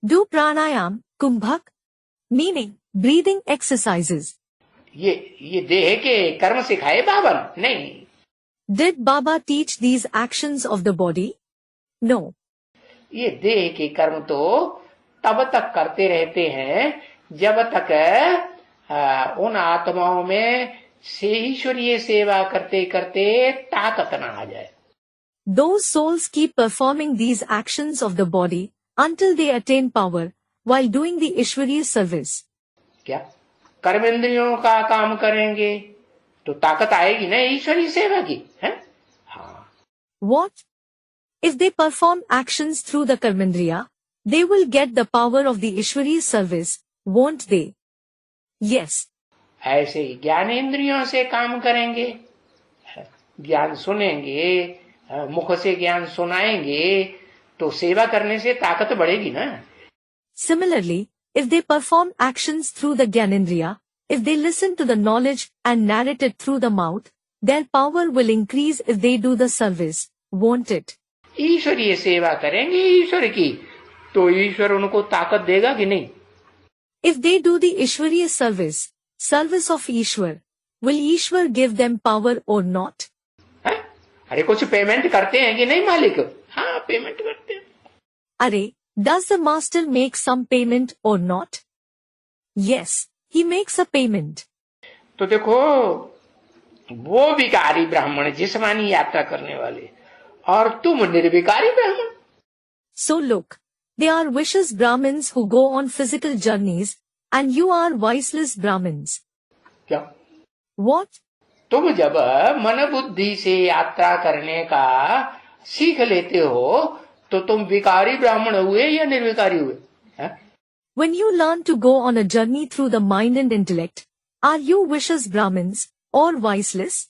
Do pranayam, kumbhak, meaning breathing exercises. ये देह के कर्म सिखाए बाबन? नहीं. Did Baba teach these actions of the body? No. ये देह के कर्म तो तब तक करते रहते हैं जब तक उन आत्माओं में से ईश्वरीय सेवा करते करते ताकत न आ जाए. Those souls keep performing these actions of the body until they attain power while doing the Ishwariya service. क्या कर्मेंद्रियों का काम करेंगे तो ताकत आएगी ना ईश्वरीय सेवा की? है? हाँ. What? If they perform actions through the Karmendriya, they will get the power of the Ishwariya service, won't they? Yes. ऐसे ही ज्ञानेंद्रियों से काम करेंगे, ज्ञान सुनेंगे, मुख से ज्ञान सुनाएंगे तो सेवा करने से ताकत बढ़ेगी ना. Similarly, if they perform actions through the Gyanendriya, if they listen to the knowledge and narrate it through the mouth, their power will increase if they do the service, won't it? ईश्वरीय सेवा करेंगे ईश्वर की तो ईश्वर उनको ताकत देगा कि नहीं? If they do the Ishwariya service, service of Ishwar, will Ishwar give them power or not? है? अरे कुछ पेमेंट करते हैं कि नहीं मालिक? हाँ पेमेंट करते हैं. Are, does the master make some payment or not? Yes, he makes a payment. तो देखो, वो विकारी ब्राह्मण जिस्मानी यात्रा करने वाले, और तुम निर्विकारी ब्राह्मण। So look, they are vicious Brahmins who go on physical journeys, and you are viceless Brahmins. क्या? What? तुम जब मन बुद्धि से यात्रा करने का सीख लेते हो तो तुम विकारी ब्राह्मण हुए या निर्विकारी हुए? When you learn to go on a journey through the mind and intellect, are you vicious Brahmins or viceless?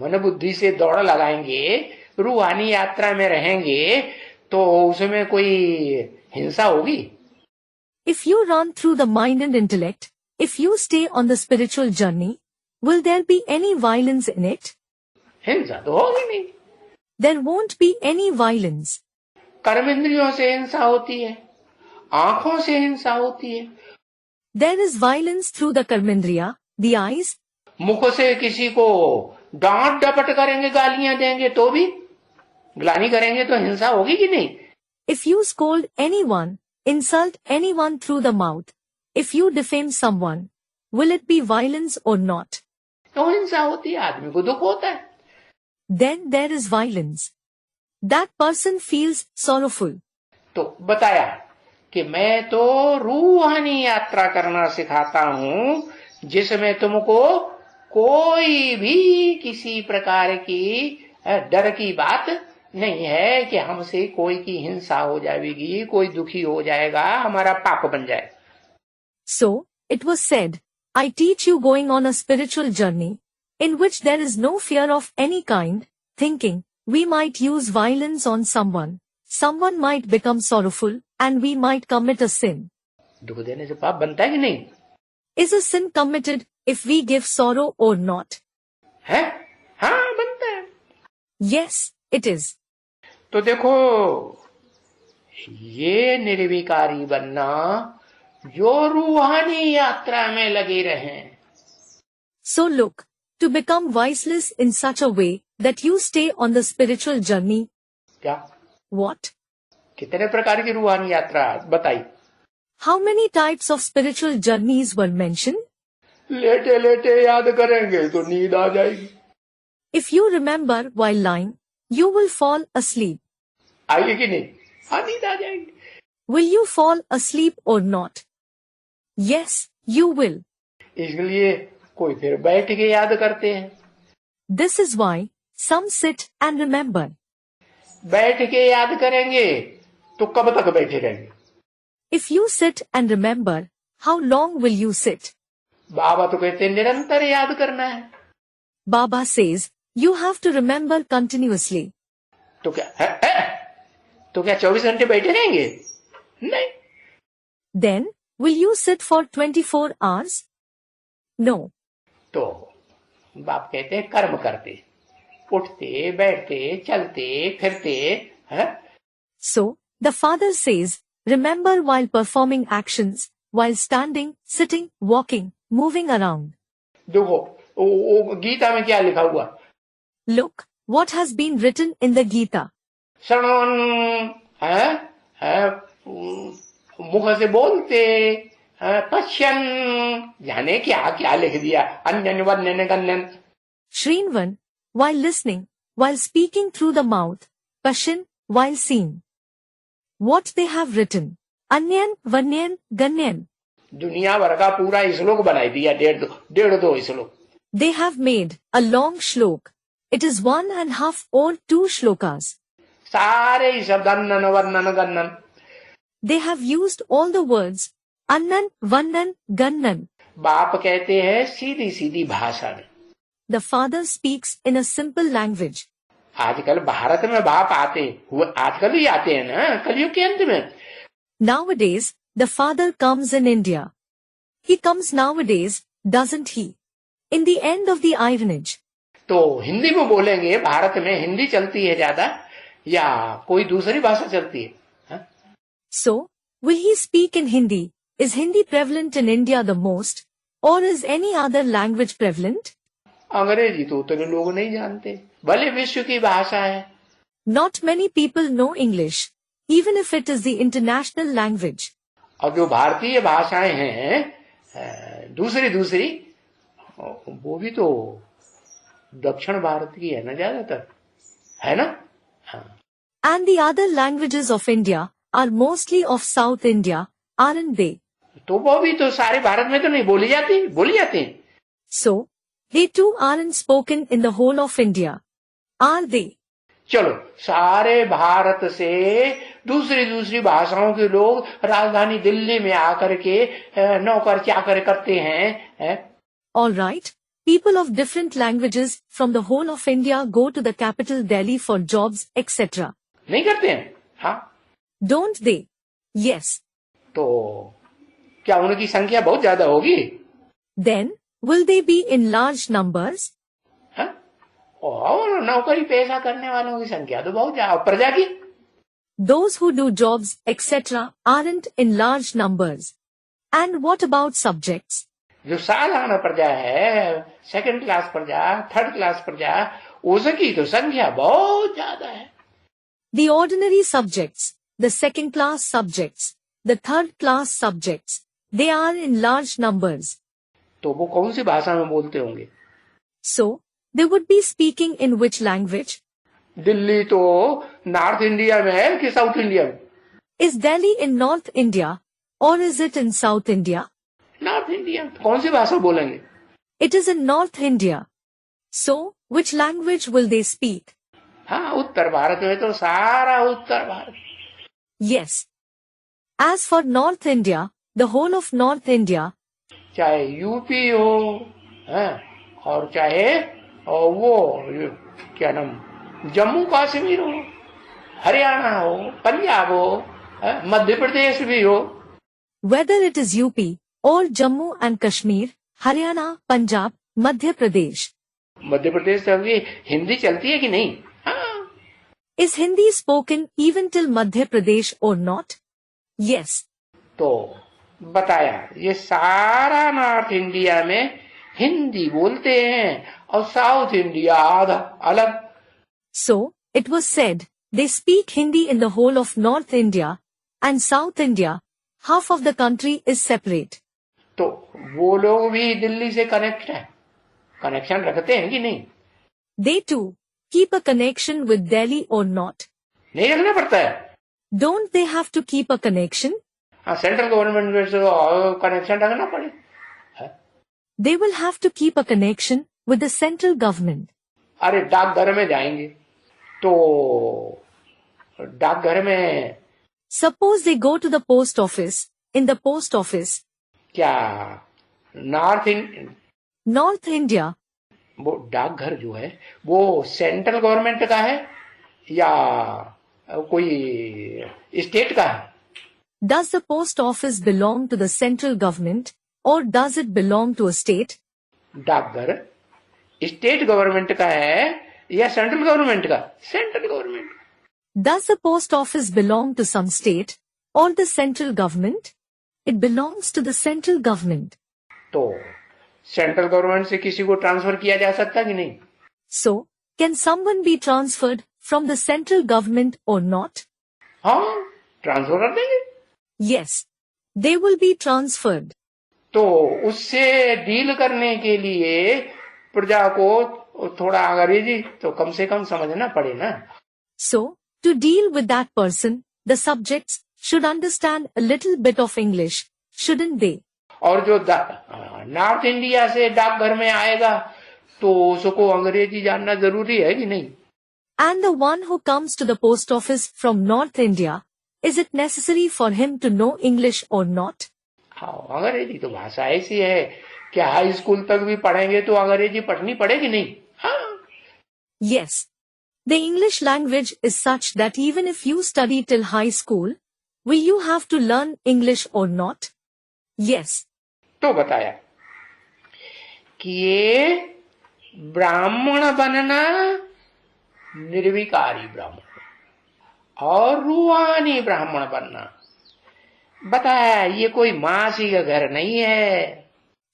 मन बुद्धि से दौड़ लगाएंगे, रूहानी यात्रा में रहेंगे, तो उसमें कोई हिंसा होगी? If you run through the mind and intellect, if you stay on the spiritual journey, will there be any violence in it? हिंसा तो होगी नहीं। There won't be any violence. कर्म इंद्रियों से हिंसा होती है, आंखों से हिंसा होती है। There is violence through the karmendriya, the eyes. मुख से किसी को डांट डपट करेंगे, गालियां देंगे तो भी, ग्लानि करेंगे तो हिंसा होगी कि नहीं? If you scold anyone, insult anyone through the mouth, if you defame someone, will it be violence or not? तो हिंसा होती है, आदमी को दुख होता है। Then there is violence. That person feels sorrowful. तो बताया कि मैं तो रूहानी यात्रा करना सिखाता हूं, जिसमें तुमको कोई भी किसी प्रकार की डर की बात नहीं है कि हमसे कोई की हिंसा हो जाएगी, कोई दुखी हो जाएगा, हमारा पाप बन जाए। So, it was said, I teach you going on a spiritual journey, in which there is no fear of any kind, thinking, we might use violence on someone might become sorrowful, and we might commit a sin. दुख देने से पाप बनता है कि नहीं? Is a sin committed if we give sorrow or not? है? हाँ, बनता है। Yes, it is. तो देखो, ये निर्विकारी बनना जो रूहानी यात्रा में लगे रहे। So look, to become viceless in such a way that you stay on the spiritual journey. क्या? What? कितने प्रकार की रूहानी यात्रा बताई? How many types of spiritual journeys were mentioned? लेटे लेटे याद करेंगे तो नींद आ जाएगी। If you remember while lying, you will fall asleep. आएगी कि नहीं? हाँ, नींद आ जाएगी। Will you fall asleep or not? Yes, you will. इसलिए कोई फिर बैठ के याद करते हैं। This is why some sit and remember. बैठ के याद करेंगे तो कब तक बैठे रहेंगे? If you sit and remember, how long will you sit? बाबा तो कहते हैं निरंतर याद करना है। Baba says, you have to remember continuously. तो तो क्या 24 घंटे बैठे रहेंगे? नहीं। Then, will you sit for 24 hours? No. तो बाप कहते हैं कर्म करते, उठते, बैठते, चलते, फिरते, है? So, the father says, remember while performing actions, while standing, sitting, walking, moving around. देखो, वो गीता में क्या लिखा हुआ? Look, what has been written in the Gita. श्रवण, मुख से बोलते, पश्यन, जाने क्या क्या लिख दिया, अन्यन वन्यन गन्यन। Shrinvan, while listening, while speaking through the mouth, Pashin, while seeing. What they have written, Anyan, Vanyan, Ganyan. दुनिया भर का पूरा श्लोक बनाई दिया, डेढ़ दो श्लोक। They have made a long shlok. It is 1.5 or 2 shlokas. सारे ही शब्द अन्नन वर्णन गन्नन। They have used all the words Annan, Vannan, Gannan. बाप कहते हैं सीधी सीधी भाषा में। The father speaks in a simple language. आजकल भारत में बाप आते हुए, आजकल ही आते हैं ना, कलयुग के अंत में। Nowadays, the father comes in India. He comes nowadays, doesn't he? In the end of the ironage. तो हिंदी में बोलेंगे, भारत में हिंदी चलती है ज्यादा या कोई दूसरी भाषा चलती है? हा? So, will he speak in Hindi? Is Hindi prevalent in India the most? Or is any other language prevalent? अंग्रेजी तो उतने लोग नहीं जानते, भले विश्व की भाषा है। Not many people know English, even if it is the international language. और जो भारतीय भाषाएं हैं दूसरी दूसरी, वो भी तो दक्षिण भारत की है ना ज्यादातर, है ना? हाँ। And the other languages of India are mostly of South India, aren't they? तो वो भी तो सारे भारत में तो नहीं बोली जाती। So, they too aren't spoken in the whole of India, are they? चलो, सारे भारत से दूसरी भाषाओं के लोग राजधानी दिल्ली में आकर के नौकर चाकर करते हैं। All right. People of different languages from the whole of India go to the capital Delhi for jobs, etc. नहीं करते हैं? हाँ। Don't they? Yes. तो क्या उनकी संख्या बहुत ज्यादा होगी? Then, will they be in large numbers? हाँ? और नौकरी पेशा करने वालों की संख्या तो बहुत ज्यादा, प्रजा की? Those who do jobs, etc. aren't in large numbers. And what about subjects? जो साधारण प्रजा है, सेकंड क्लास प्रजा, थर्ड क्लास प्रजा, उसकी तो संख्या बहुत ज्यादा है। The ordinary subjects, the second class subjects, the third class subjects, they are in large numbers. तो वो कौन सी भाषा में बोलते होंगे? So, they would be speaking in which language? Delhi तो नॉर्थ इंडिया में है कि साउथ इंडिया में? Is Delhi in North India or is it in South India? North India. कौन सी भाषा बोलेंगे? It is in North India. So, which language will they speak? हाँ, उत्तर भारत में तो सारा उत्तर Bharat. Yes. As for North India, the whole of North India, चाहे UP हो, और चाहे क्या नाम, जम्मू कश्मीर हो, हरियाणा हो, पंजाब हो, मध्य प्रदेश भी हो, whether it is UP or Jammu and Kashmir, Haryana, Punjab, Madhya Pradesh. Madhya Pradesh से अभी हिंदी चलती है कि नहीं? हाँ। Is Hindi spoken even till Madhya Pradesh or not? Yes. तो बताया, ये सारा नॉर्थ इंडिया में हिंदी बोलते हैं और साउथ इंडिया आधा अलग। So, it was said, they speak Hindi in the whole of North India, and South India, half of the country is separate. तो वो लोग भी दिल्ली से कनेक्शन रखते हैं कि नहीं? They too keep a connection with Delhi or not? नहीं रखना पड़ता है। Don't they have to keep a connection? हाँ, सेंट्रल गवर्नमेंट में से कनेक्शन रखना पड़े। They will have to keep a connection with the central government. अरे डाकघर में जाएंगे तो डाकघर में, Suppose they go to the post office. In the post office, क्या North India, वो डाकघर जो है वो सेंट्रल गवर्नमेंट का है या कोई स्टेट का है? does the post office belong to the central government or does it belong to a state? डाकघर स्टेट गवर्नमेंट का है या सेंट्रल गवर्नमेंट का? Central government. Does the post office belong to some state or the central government? It belongs to the central government. तो central government से किसी को transfer किया जा सकता कि नहीं? So, can someone be transferred from the central government or not? हाँ, ट्रांसफर कर देंगे। Yes, they will be transferred. तो उससे डील करने के लिए प्रजा को थोड़ा अंग्रेजी तो कम से कम समझना पड़े ना। So, to deal with that person, the subjects should understand a little bit of English, shouldn't they? और जो नॉर्थ इंडिया से डाकघर में आएगा तो उसको अंग्रेजी जानना जरूरी है कि नहीं? And the one who comes to the post office from North India, is it necessary for him to know English or not? हाँ, अंग्रेजी तो भाषा ऐसी है कि हाई स्कूल तक भी पढ़ेंगे तो अंग्रेजी पढ़नी पड़ेगी नहीं? हाँ। Yes. The English language is such that even if you study till high school, will you have to learn English or not? Yes. तो बताया कि ये ब्राह्मण बनना निर्विकारी ब्राह्मण और रूहानी ब्राह्मण बनना, बताया ये कोई मासी का घर नहीं है।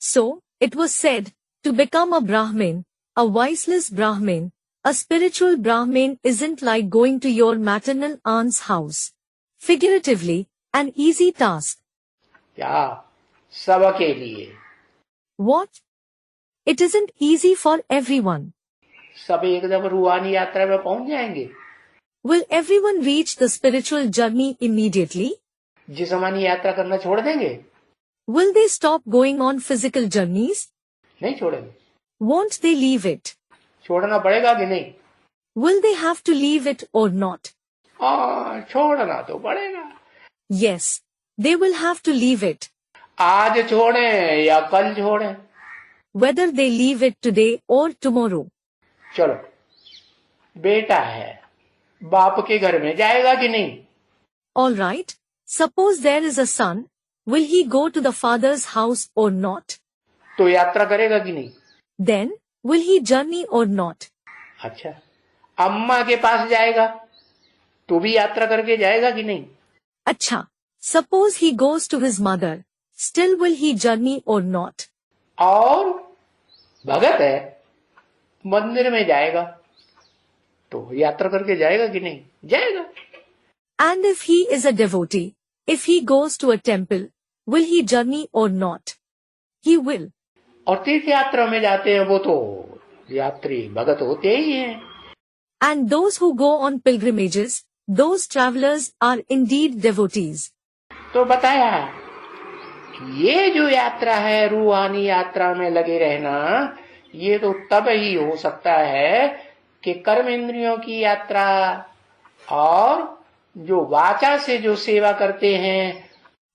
So, it was said, to become a Brahmin, a voiceless Brahmin, a spiritual Brahmin isn't like going to your maternal aunt's house. Figuratively, an easy task. क्या? सबके लिए। What? It isn't easy for everyone. सब एकदम रूहानी यात्रा में पहुंच जाएंगे? Will everyone reach the spiritual journey immediately? जिस्मानी यात्रा करना छोड़ देंगे? Will they stop going on physical journeys? नहीं छोड़ेंगे। Won't they leave it? छोड़ना पड़ेगा कि नहीं? Will they have to leave it or not? छोड़ना तो पड़ेगा। Yes, they will have to leave it. आज छोड़ें या कल छोड़ें? Whether they leave it today or tomorrow. चलो, बेटा है, बाप के घर में जाएगा कि नहीं? All right. Suppose there is a son. Will he go to the father's house or not? तो यात्रा करेगा कि नहीं? Then, will he journey or not? अच्छा, अम्मा के पास जाएगा तो भी यात्रा करके जाएगा कि नहीं? Acha. Suppose he goes to his mother. Still will he journey or not? और भगत है, मंदिर में जाएगा तो यात्रा करके जाएगा कि नहीं? जाएगा। And if he is a devotee, if he goes to a temple, will he journey or not? He will. और तीर्थ यात्रा में जाते हैं वो तो यात्री भगत होते ही हैं। And those who go on pilgrimages, those travelers are indeed devotees. तो बताया कि ये जो यात्रा है रूहानी यात्रा में लगे रहना, ये तो तब ही हो सकता है कि कर्म इंद्रियों की यात्रा और जो वाचा से जो सेवा करते हैं।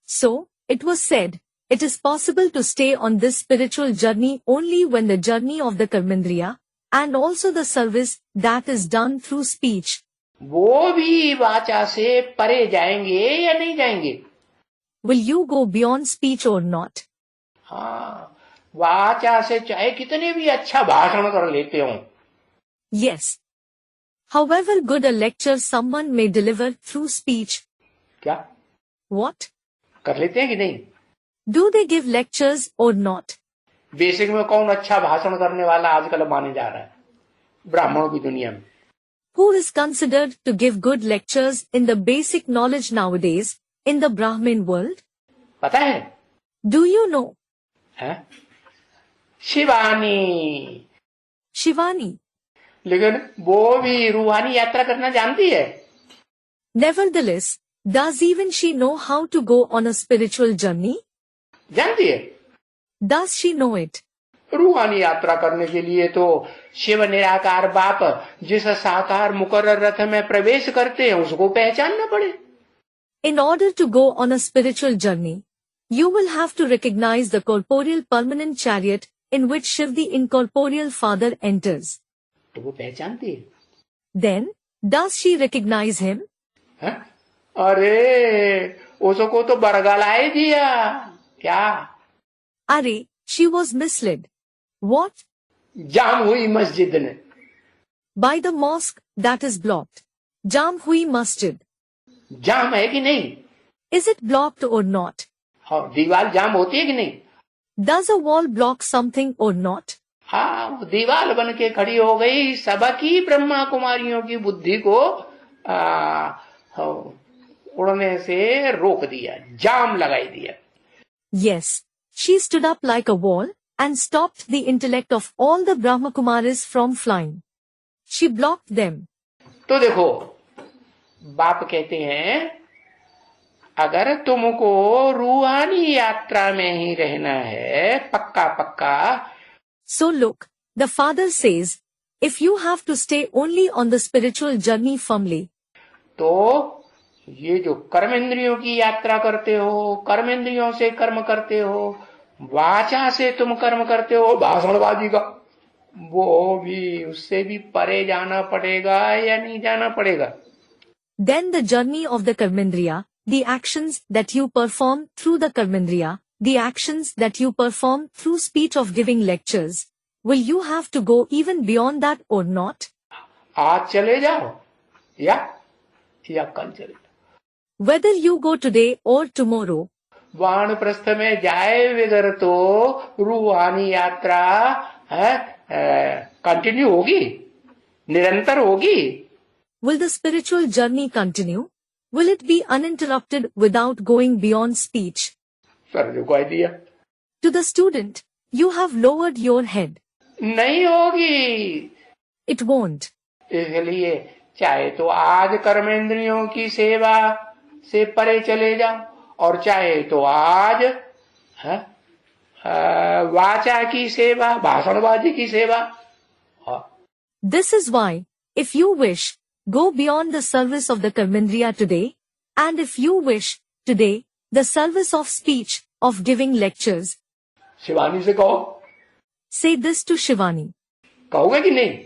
So, it was said, it is possible to stay on this spiritual journey only when the journey of the karmendriya and also the service that is done through speech. वो भी वाचा से परे जाएंगे या नहीं जाएंगे? Will you go beyond speech or not? हाँ, वाचा से चाहे कितने भी अच्छा भाषण कर लेते हो। Yes. However good a lecture someone may deliver through speech. क्या? What? कर लेते हैं कि नहीं? Do they give lectures or not? Basic में कौन अच्छा भाषण करने वाला आजकल माने जा रहा है ब्राह्मणों की दुनिया में? Who is considered to give good lectures in the basic knowledge nowadays in the Brahmin world? पता है? Do you know? है? शिवानी। Shivani. लेकिन वो भी रूहानी यात्रा करना जानती है। Nevertheless, does even she know how to go on a spiritual journey? जानती है। Does she know it? रूहानी यात्रा करने के लिए तो शिव निराकार बाप जिस साकार मुकर्रर रथ में प्रवेश करते हैं उसको पहचानना पड़े। In order to go on a spiritual journey, you will have to recognize the corporeal permanent chariot in which Shiv the incorporeal father enters. तो वो पहचानती है। Then, does she recognize him? है? अरे उसको तो बरगलाए दिया। क्या? Are, she was misled. What? जाम हुई मस्जिद ने। By the mosque that is blocked. Jam hui masjid. जाम है कि नहीं? Is it blocked or not? हाँ, दीवार जाम होती है कि नहीं? Does a wall block something or not? हाँ, वो दीवार बन के खड़ी हो गई, सबकी ब्रह्मा कुमारियों की बुद्धि को उड़ने से रोक दिया, जाम लगाई दिया। Yes, she stood up like a wall and stopped the intellect of all the Brahma Kumaris from flying. She blocked them. तो देखो, बाप कहते हैं अगर तुमको रूहानी यात्रा में ही रहना है पक्का पक्का। So look, the father says, if you have to stay only on the spiritual journey firmly, तो ये जो कर्म इंद्रियों की यात्रा करते हो, कर्म इंद्रियों से कर्म करते हो, वाचा से तुम कर्म करते हो भाषणबाजी का, वो भी उससे भी परे जाना पड़ेगा या नहीं जाना पड़ेगा? then the journey of the karmendriya, the actions that you perform through the karmendriya, the actions that you perform through speech of giving lectures, will you have to go even beyond that or not? आज चले जाओ या कल चले जाओ। Whether you go today or tomorrow, वानप्रस्थ में जाए बगैर तो रूहानी यात्रा कंटिन्यू होगी, निरंतर होगी। will the spiritual journey continue? Will it be uninterrupted without going beyond speech? Sir जो कह दिया। To the student, you have lowered your head. नहीं होगी। It won't. इसलिए चाहे तो आज कर्मेंद्रियों की सेवा से परे चले जाओ, और चाहे तो आज वाचा की सेवा, भाषणबाजी की सेवा। This is why, if you wish, go beyond the service of the Karmendriya today, and if you wish, today, the service of speech, of giving lectures. Shivani से कहो। Say this to Shivani. कहोगे कि नहीं?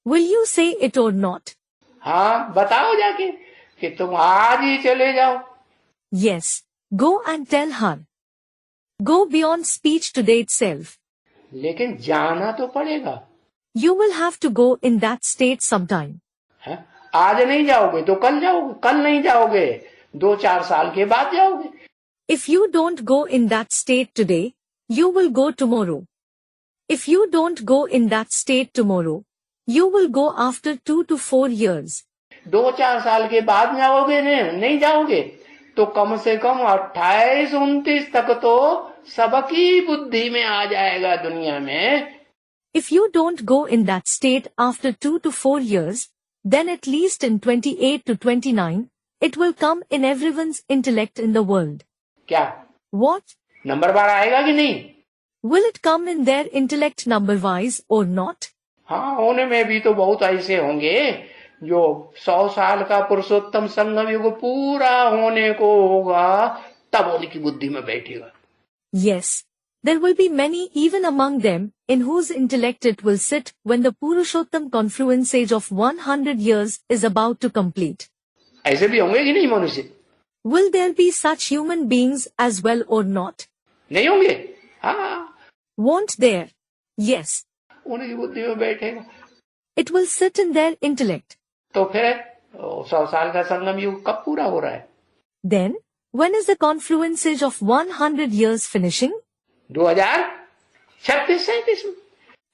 Will you say it or not? हाँ, बताओ जाके कि तुम आज ही चले जाओ। Yes, go and tell her. Go beyond speech today itself. लेकिन जाना तो पड़ेगा। You will have to go in that state sometime. है? आज नहीं जाओगे तो कल जाओगे, कल नहीं जाओगे 2-4 साल के बाद जाओगे। If you don't go in that state today, you will go tomorrow. If you don't go in that state tomorrow, you will go after 2 to 4 years. 2-4 साल के बाद जाओगे नहीं जाओगे तो कम से कम 28-29 तक तो सबकी बुद्धि में आ जाएगा दुनिया में। If you don't go in that state after 2 to 4 years, then at least in 28 to 29, it will come in everyone's intellect in the world. क्या? What? नंबर बार आएगा कि नहीं? Will it come in their intellect number-wise or not? हाँ, होने में भी तो बहुत ऐसे होंगे जो 100 साल का पुरुषोत्तम संगम युग पूरा होने को होगा तब उनकी बुद्धि में बैठेगा। Yes, there will be many even among them in whose intellect it will sit when the Purushottam confluence age of 100 years is about to complete. ऐसे भी होंगे कि नहीं मनुष्य? Will there be such human beings as well or not? नहीं होंगे। हाँ, Won't there? Yes. उनकी बुद्धि में बैठेगा। It will sit in their intellect. तो फिर 100 साल का संगम युग कब पूरा हो रहा है? Then, when is the confluence age of 100 years finishing? 2036-37 में।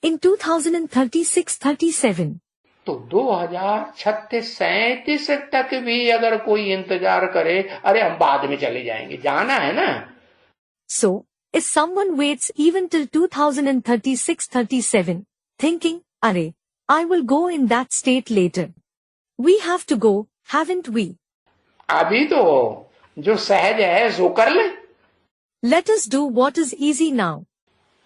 In 2036-37. तो 2036-37 तक भी अगर कोई इंतजार करे, अरे हम बाद में चले जाएंगे, जाना है ना। So, if someone waits even till 2036-37, thinking, "Arey, I will go in that state later." We have to go, haven't we? अभी तो जो सहज है सो कर ले। Let us do what is easy now.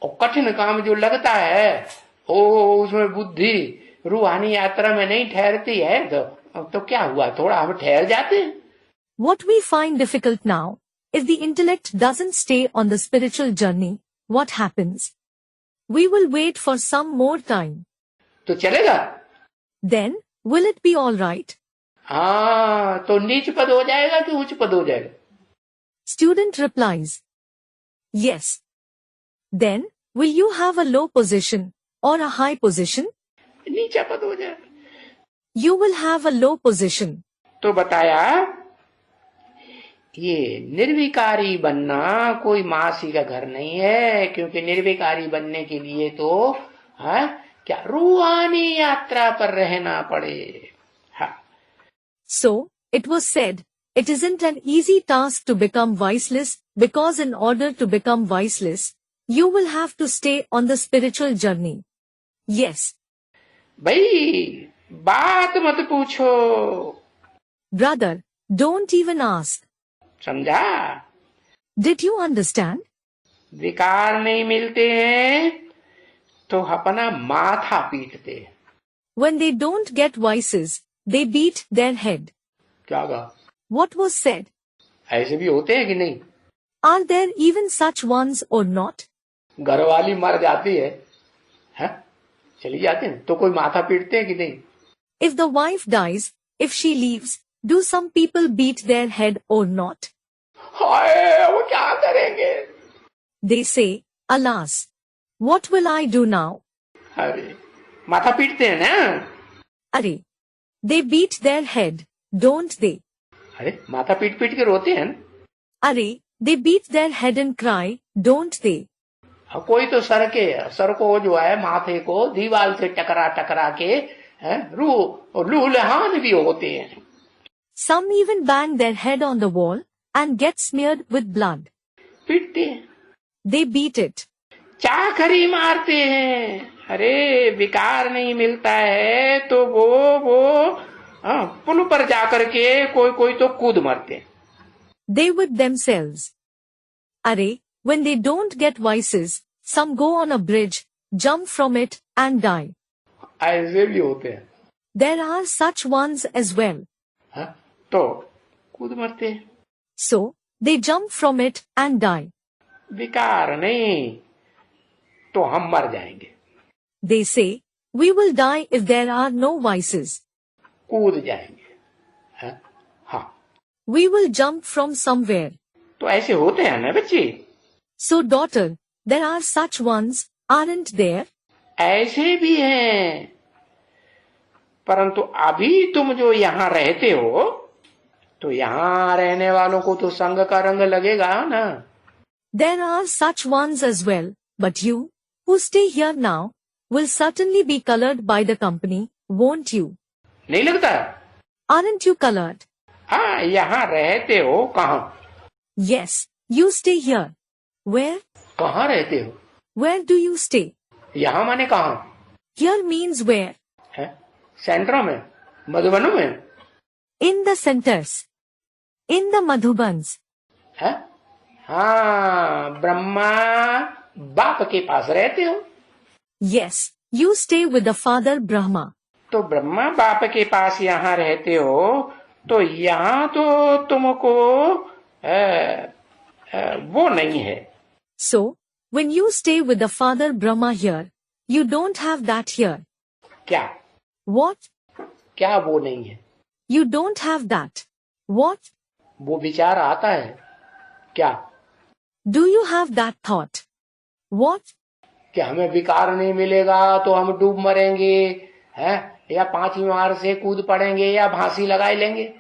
और कठिन काम जो लगता है, उसमें बुद्धि रूहानी यात्रा में नहीं ठहरती है, तो क्या हुआ, थोड़ा हम ठहर जाते हैं। What we find difficult now, if the intellect doesn't stay on the spiritual journey, what happens? We will wait for some more time. तो चलेगा? Then, will it be all right? हाँ, तो नीच पद हो जाएगा कि उच्च पद हो जाएगा? Student replies, yes. Then, will you have a low position or a high position? नीचा पद हो जाएगा। You will have a low position. तो बताया ये निर्विकारी बनना कोई मासी का घर नहीं है, क्योंकि निर्विकारी बनने के लिए तो क्या रूहानी यात्रा पर रहना पड़े। हाँ। So, it was said, it isn't an easy task to become viceless, because in order to become viceless, you will have to stay on the spiritual journey. Yes. भाई बात मत पूछो। Brother, don't even ask. समझा? Did you understand? विकार नहीं मिलते हैं तो अपना माथा पीटते हैं। When they don't get vices, they beat their head. क्या कहा? What was said? ऐसे भी होते हैं कि नहीं? Are there even such ones or not? घरवाली मर जाती है, चली जाती है, तो कोई माथा पीटते हैं कि नहीं? If the wife dies, if she leaves, do some people beat their head or not? हाय, वो क्या करेंगे? They say, alas, what will I do now? अरे माथा पीटते हैं ना? अरे, they beat their head, don't they? अरे माथा पीट पीट के रोते हैं। अरे, they beat their head and cry, don't they? कोई तो सर को जो है माथे को दीवार से टकरा टकरा के लूलहान भी होते हैं। Some even bang their head on the wall and get smeared with blood. पीटते हैं। They beat it. चाकरी मारते हैं। अरे विकार नहीं मिलता है तो वो पुल पर जाकर के कोई कोई तो कूद मरते हैं। They with themselves. Arey, when they don't get vices, some go on a bridge, jump from it, and die. ऐसे भी होते हैं। There are such ones as well. तो कूद मरते हैं। So, they jump from it and die. विकार नहीं तो हम मर जाएंगे। They say, we will die if there are no vices. कूद जाएंगे। हाँ, We will jump from somewhere. तो ऐसे होते हैं ना बच्चे। So daughter, there are such ones, aren't there? ऐसे भी हैं, परंतु अभी तुम जो यहाँ रहते हो तो यहाँ रहने वालों को तो संग का रंग लगेगा ना। There are such ones as well, but you, who stay here now, will certainly be colored by the company, won't you? नहीं लगता? Aren't you colored? हाँ, यहाँ रहते हो कहाँ? Yes, you stay here. Where? कहाँ रहते हो? Where do you stay? यहाँ माने कहाँ? Here means where? है? सेंटरों में, मधुबनों में? In the centers. In the Madhubans. है? हाँ, ब्रह्मा बाप के पास रहते हो। Yes, you stay with the father Brahma. तो ब्रह्मा बाप के पास यहाँ रहते हो तो यहाँ तो तुमको वो नहीं है। So, when you stay with the father Brahma here, you don't have that here. क्या? What? क्या वो नहीं है? You don't have that. What? वो विचार आता है क्या? Do you have that thought? What? कि हमें विकार नहीं मिलेगा तो हम डूब मरेंगे, हैं? या 5वीं मार से कूद पड़ेंगे या फांसी लगा लेंगे।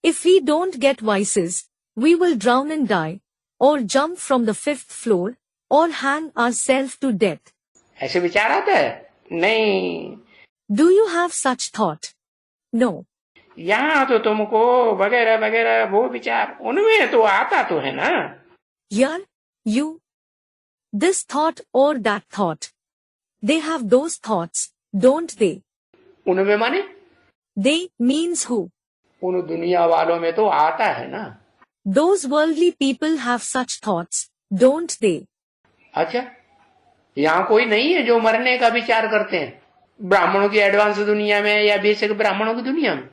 If we don't get vices, we will drown and die, or jump from the 5th floor, or hang ourselves to death. ऐसे विचार आता है? नहीं। Do you have such thought? No. यहाँ तो तुमको वगैरह वगैरह वो विचार उनमें तो आता तो है ना। Here, you. This thought or that thought. They have those thoughts, don't they? उनमें माने? They means who? उन दुनिया वालों में तो आता है ना। Those worldly people have such thoughts, don't they? अच्छा, यहाँ कोई नहीं है जो मरने का विचार करते हैं, ब्राह्मणों की एडवांस दुनिया में या बेसिक ब्राह्मणों की दुनिया में।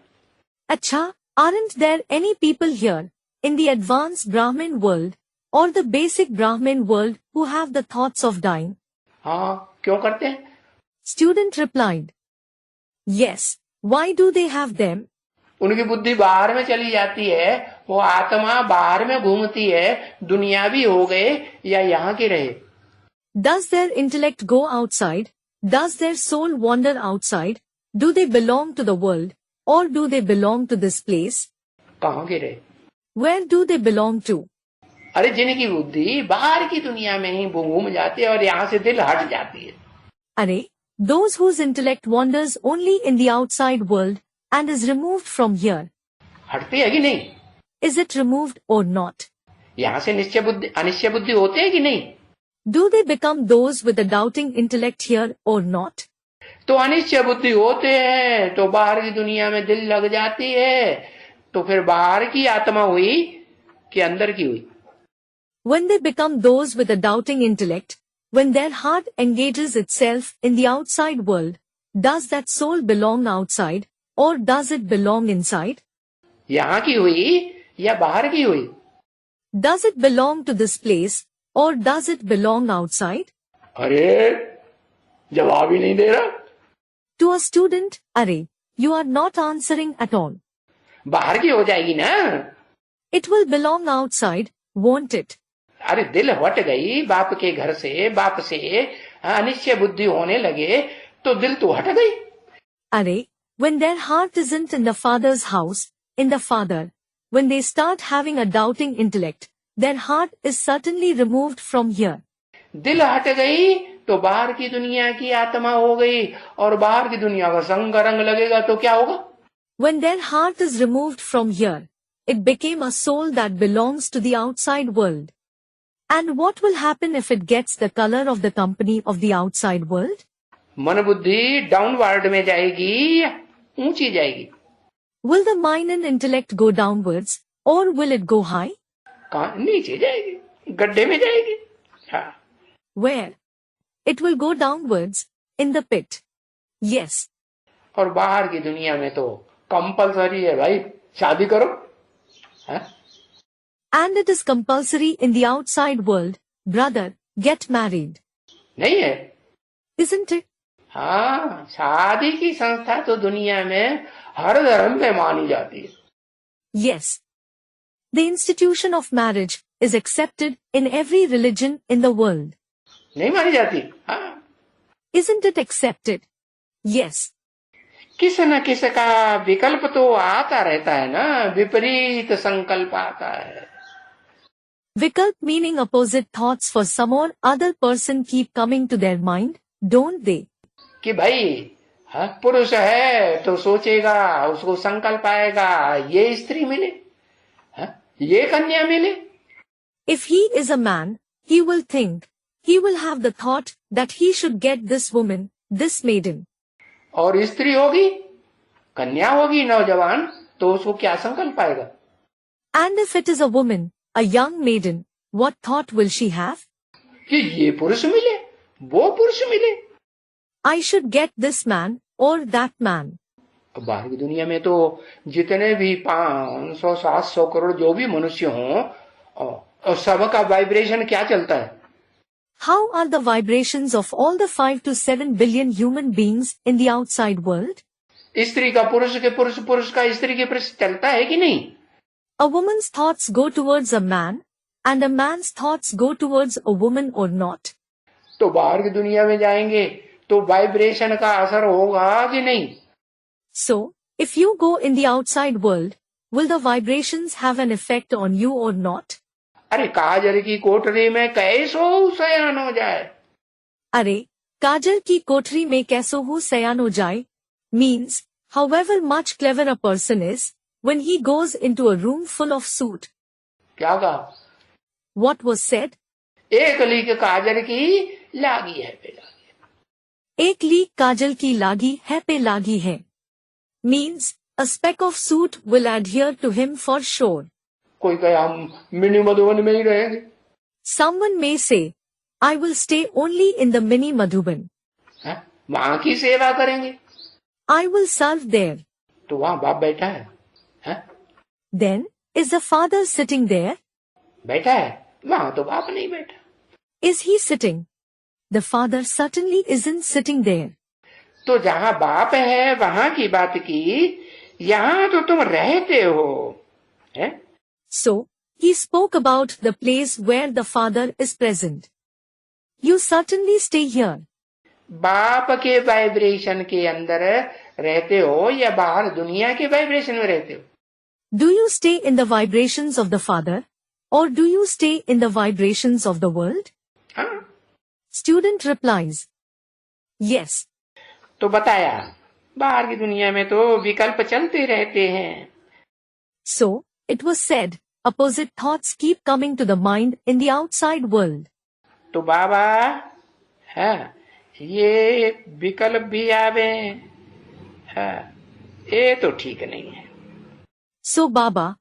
अच्छा, aren't there any people here, in the advanced Brahmin world, or the basic Brahmin world, who have the thoughts of dying? हाँ, क्यों करते हैं? Student replied, Yes, why do they have them? उनकी बुद्धि बाहर में चली जाती है, वो आत्मा बाहर में घूमती है, दुनियावी हो गए या यहाँ के रहे। Does their intellect go outside? Does their soul wander outside? Do they belong to the world, or do they belong to this place? कहाँ के रहे? Where do they belong to? अरे जिनकी बुद्धि बाहर की दुनिया में ही घूम जाती है और यहाँ से दिल हट जाती है। अरे, those whose intellect wanders only in the outside world and is removed from here. हटती है कि नहीं? Is it removed or not? यहाँ से निश्चय बुद्धि अनिश्चय बुद्धि होते हैं कि नहीं? Do they become those with a doubting intellect here or not? तो अनिश्चय बुद्धि होते हैं तो बाहर की दुनिया में दिल लग जाती है, तो फिर बाहर की आत्मा हुई कि अंदर की हुई? When they become those with a doubting intellect, when their heart engages itself in the outside world, does that soul belong outside or does it belong inside? यहाँ की हुई या बाहर की हुई? Does it belong to this place or does it belong outside? अरे जवाब ही नहीं दे रहा। To a student, Arey, you are not answering at all. बाहर की हो जाएगी ना। It will belong outside, won't it? अरे दिल हट गई बाप के घर से, बाप से अनिश्चय बुद्धि होने लगे तो दिल तो हट गई। Arey, when their heart isn't in the father's house, in the father, when they start having a doubting intellect, their heart is certainly removed from here. दिल हट गई तो बाहर की दुनिया की आत्मा हो गई और बाहर की दुनिया का संग रंग लगेगा तो क्या होगा? When their heart is removed from here, it became a soul that belongs to the outside world. And what will happen if it gets the color of the company of the outside world? मन बुद्धि downward में जाएगी या ऊंची जाएगी? Will the mind and intellect go downwards or will it go high? कहाँ? नीचे जाएगी, गड्ढे में जाएगी. हाँ. Where? It will go downwards, in the pit. Yes. और बाहर की दुनिया में तो कंपलसरी है भाई, शादी करो. हाँ? And it is compulsory in the outside world, brother, get married. नहीं है? Isn't it? हाँ, शादी की संस्था तो दुनिया में हर धर्म में मानी जाती है. Yes. The institution of marriage is accepted in every religion in the world. नहीं मानी जाती. हाँ. Isn't it accepted? Yes. किस न किस का विकल्प तो आता रहता है ना, विपरीत संकल्प आता है. Vikalp meaning opposite thoughts for some or other person keep coming to their mind, don't they? कि भाई हाँ, पुरुष है तो सोचेगा, उसको संकल्प आएगा ये स्त्री मिले, हाँ, ये कन्या मिले. If he is a man, he will think, he will have the thought that he should get this woman, this maiden. और स्त्री होगी, कन्या होगी नौजवान, तो उसको क्या संकल्प आएगा? And if it is a woman, a young maiden, what thought will she have? कि ये पुरुष मिले, वो पुरुष मिले. I should get this man or that man. बाहर की दुनिया में तो जितने भी 500-700 करोड़ जो भी मनुष्य हों, और सबका वाइब्रेशन क्या चलता है? How are the vibrations of all the 5 to 7 billion human beings in the outside world? स्त्री का पुरुष के पुरुष, पुरुष का स्त्री के पुरुष चलता है कि नहीं? A woman's thoughts go towards a man, and a man's thoughts go towards a woman or not. तो बाहर की दुनिया में जाएंगे तो वाइब्रेशन का असर होगा कि नहीं? So, if you go in the outside world, will the vibrations have an effect on you or not? अरे काजल की कोठरी में कैसो शयन हो जाए. अरे काजल की कोठरी में कैसो हूँ सयान हो जाए means, however much clever a person is, when he goes into a room full of soot. क्या कहा? What was said? एक लीक काजल की लागी है पे लागी. एक लीक काजल की लागी है पे लागी है means, a speck of soot will adhere to him for sure. कोई कहे हम मिनी मधुबन में ही रहेंगे. Someone may say, I will stay only in the mini Madhuban. वहां की सेवा करेंगे. I will serve there. तो वहां बाप बैठा है. Then, is the father sitting there? बैठा है. वहां तो बाप नहीं बैठा. Is he sitting? The father certainly isn't sitting there. तो जहां बाप है वहां की बात की, यहाँ तो तुम रहते हो. है? So, he spoke about the place where the father is present. You certainly stay here. बाप के वाइब्रेशन के अंदर रहते हो या बाहर दुनिया के वाइब्रेशन में रहते हो? Do you stay in the vibrations of the father, or do you stay in the vibrations of the world? हाँ. Student replies, Yes. तो बताया बाहर की दुनिया में तो विकल्प चलते रहते हैं. So, it was said, opposite thoughts keep coming to the mind in the outside world. तो बाबा हाँ, ये विकल्प भी आवे, हाँ, ये तो ठीक नहीं है. So Baba,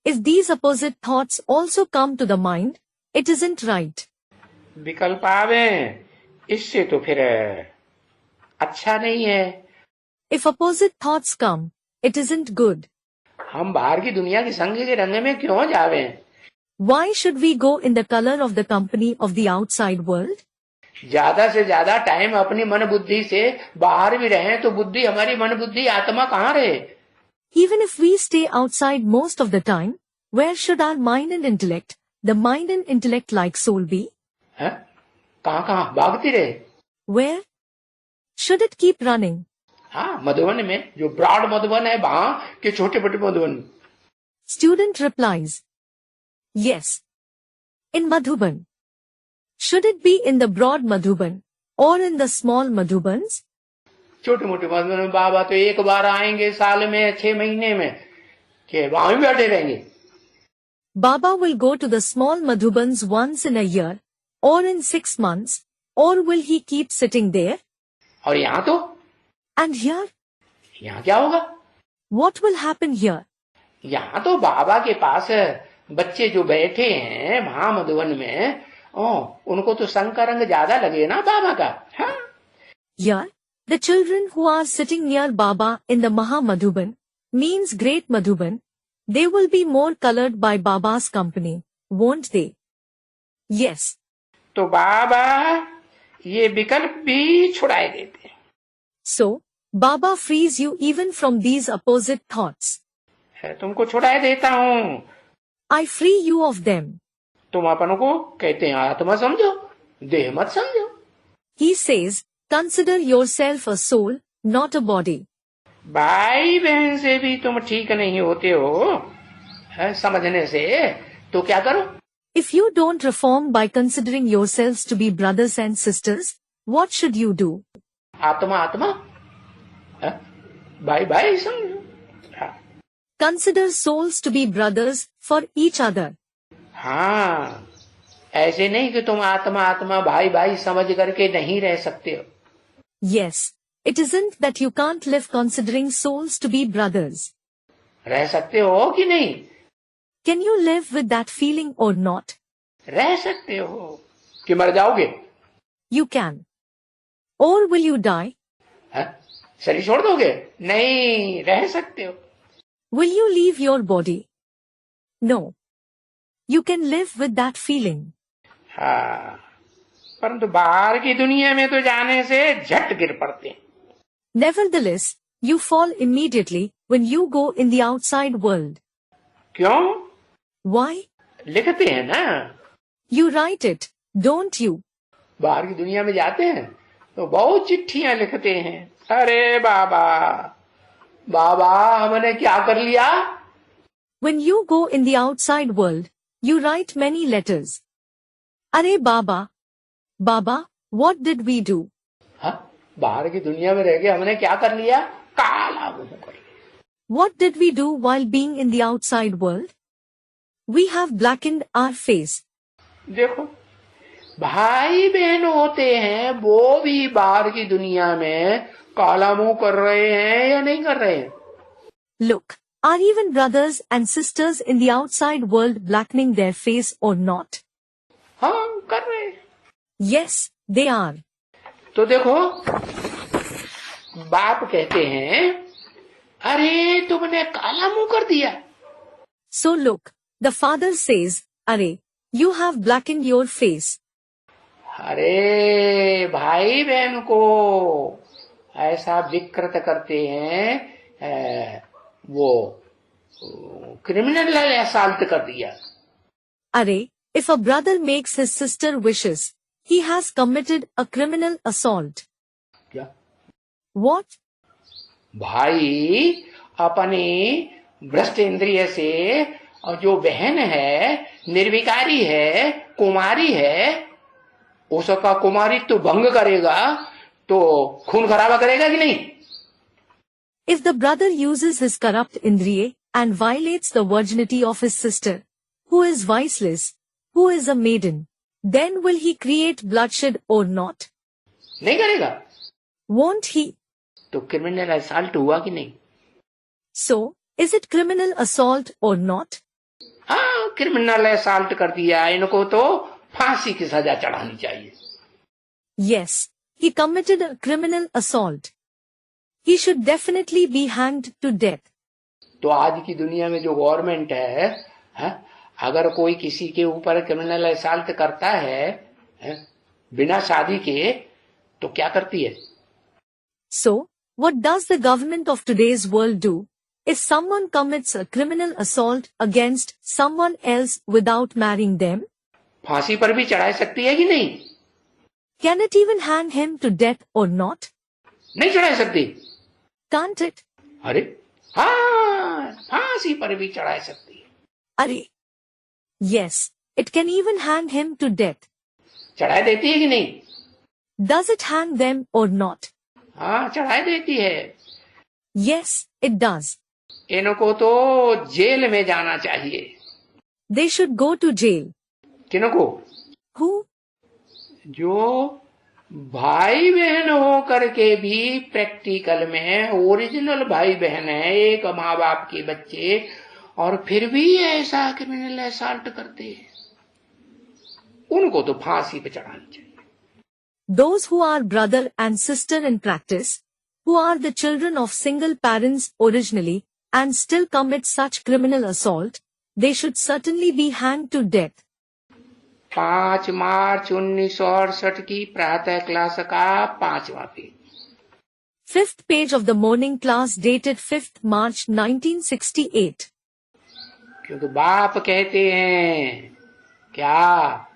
if these opposite thoughts also come to the mind, it isn't right. विकल्प आवे, इससे तो फिर अच्छा नहीं है. If opposite thoughts come, it isn't good. हम बाहर की दुनिया के संग के रंग में क्यों जावे? Why should we go in the color of the company of the outside world? ज्यादा से ज्यादा टाइम अपनी मन बुद्धि से बाहर भी रहें तो बुद्धि हमारी मन बुद्धि आत्मा कहाँ रहे? Even if we stay outside most of the time, where should our mind and intellect, the mind and intellect like soul be? हैं? कहाँ भागती रहे? Where? Should it keep running? हाँ, मधुबन में जो ब्रॉड मधुबन है वहां के छोटे छोटे Madhuban. Student replies, Yes. In Madhuban. Should it be in the broad Madhuban or in the small Madhubans? छोटे मोटे मधुबन में बाबा तो एक बार आएंगे साल में 6 महीने में, कि वहां भी बैठे रहेंगे. Baba will go to the small Madhubans once in a year, or in 6 months, or will he keep sitting there? और यहाँ तो, And here? यहाँ क्या होगा? What will happen here? यहाँ तो बाबा के पास बच्चे जो बैठे हैं महामधुवन में, उनको तो संग का रंग ज्यादा लगे ना बाबा का. हाँ? Here, the children who are sitting near Baba in the Mahamadhuban, means Great Madhuban, they will be more colored by Baba's company, won't they? Yes. तो बाबा ये विकल्प भी छुड़ाए देते हैं. So, Baba frees you even from these opposite thoughts. तुमको छुड़ाए देता हूँ. I free you of them. तुम अपन को कहते हैं आत्मा समझो, देह मत समझो. He says, consider yourself a soul, not a body. भाई बहन से भी तुम ठीक नहीं होते हो समझने से, तो क्या करो? If you don't reform by considering yourselves to be brothers and sisters, what should you do? आत्मा आत्मा, भाई भाई समझो. Consider souls to be brothers for each other. हाँ, ऐसे नहीं कि तुम आत्मा आत्मा भाई भाई समझ करके नहीं रह सकते हो. Yes, it isn't that you can't live considering souls to be brothers. रह सकते हो कि नहीं? Can you live with that feeling or not? रह सकते हो कि मर जाओगे? You can. Or will you die? शरीर छोड़ दोगे? नहीं, रह सकते हो. Will you leave your body? No. You can live with that feeling. हाँ, परंतु बाहर की दुनिया में तो जाने से झट गिर पड़ते हैं. Nevertheless, you fall immediately when you go in the outside world. क्यों? Why? लिखते हैं ना. You write it, don't you? बाहर की दुनिया में जाते हैं तो बहुत चिट्ठियां लिखते हैं. अरे बाबा, बाबा हमने क्या कर लिया? When you go in the outside world, you write many letters. Arey Baba, Baba, what did we do? हाँ, बाहर की दुनिया में रह के हमने क्या कर लिया? काला मुंह कर लिया. What did we do while being in the outside world? We have blackened our face. देखो, भाई बहन होते हैं वो भी बाहर की दुनिया में काला मुंह कर रहे हैं या नहीं कर रहे हैं? Look, are even brothers and sisters in the outside world blackening their face or not? हाँ, कर रहे हैं. Yes, they are. तो देखो, बाप कहते हैं, अरे तुमने काला मुंह कर दिया. So look, the father says, Arey, you have blackened your face. अरे भाई बहन को ऐसा विकृत करते हैं, वो क्रिमिनल असॉल्ट कर दिया. Arey, if a brother makes his sister wishes, he has committed a criminal assault. क्या? What? भाई अपने भ्रष्ट इंद्रिय से, और जो बहन है निर्विकारी है, कुमारी है, उसका कुमारित्व भंग करेगा तो खून खराबा करेगा कि नहीं? If the brother uses his corrupt indriya and violates the virginity of his sister, who is viceless, who is a maiden, then will he create bloodshed or not? नहीं करेगा. Won't he? तो क्रिमिनल असॉल्ट हुआ कि नहीं? So, is it criminal assault or not? हाँ, criminal assault कर दिया. इनको तो फांसी की सजा चढ़ानी चाहिए. Yes, he committed a criminal assault. He should definitely be hanged to death. तो आज की दुनिया में जो गवर्नमेंट है, अगर कोई किसी के ऊपर क्रिमिनल असॉल्ट करता है बिना शादी के, तो क्या करती है? So, what does the government of today's world do? If someone commits a criminal assault against someone else without marrying them, फांसी पर भी चढ़ा सकती है कि नहीं? can it even hang him to death or not? नहीं चढ़ा सकती. Can't it? अरे हाँ, फांसी पर भी चढ़ा सकती है. Arey. Yes, it can even hang him to death. चढ़ा देती है कि नहीं? Does it hang them or not? हाँ, चढ़ा देती है. Yes, it does. इनको तो जेल में जाना चाहिए. They should go to jail. किनको? Who? जो भाई बहन हो करके भी प्रैक्टिकल में ओरिजिनल भाई बहन है, एक माँ बाप के बच्चे, और फिर भी ऐसा क्रिमिनल असॉल्ट करते हैं, उनको तो फांसी पे चढ़ानी चाहिए. Those who are brother and sister in practice, who are the children of single parents originally, and still commit such criminal assault, they should certainly be hanged to death. 5 मार्च 1968 की प्रातः class का 5वां page. 5th page of the morning class dated 5th March 1968. क्योंकि बाप कहते हैं क्या?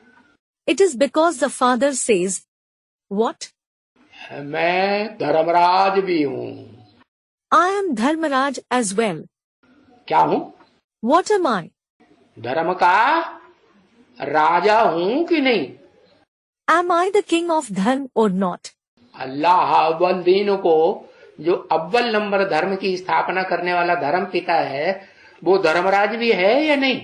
It is because the father says, what? मैं धर्मराज भी हूँ. I am Dharmaraj as well. क्या हूँ? What am I? धर्म का राजा हूँ कि नहीं? Am I the king of Dharm or not? अल्लाह अव्वल दीन को, जो अव्वल नंबर धर्म की स्थापना करने वाला धर्म पिता है, वो धर्मराज भी है या नहीं?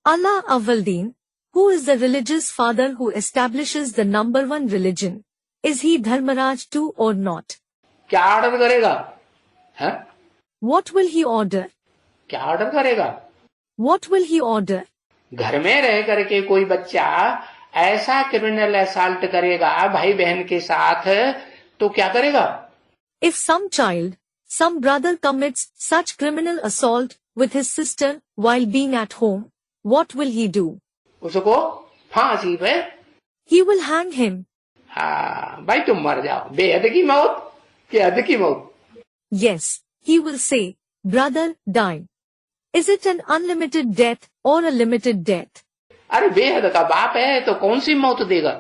Allah Awwaldeen, who is the religious father who establishes the number one religion, is he Dharmaraj too or not? क्या ऑर्डर करेगा? है? What will he order? क्या ऑर्डर करेगा? What will he order? घर में रह करके कोई बच्चा ऐसा क्रिमिनल असॉल्ट करेगा भाई बहन के साथ, तो क्या करेगा? If some child, some brother commits such criminal assault with his sister while being at home, what will he do? उसको फांसी पे. He will hang him. हाँ भाई, तुम मर जाओ. बेहद की मौत कि हद की मौत? Yes, he will say, brother, die. Is it an unlimited death or a limited death? अरे बेहद का बाप है तो कौन सी मौत देगा?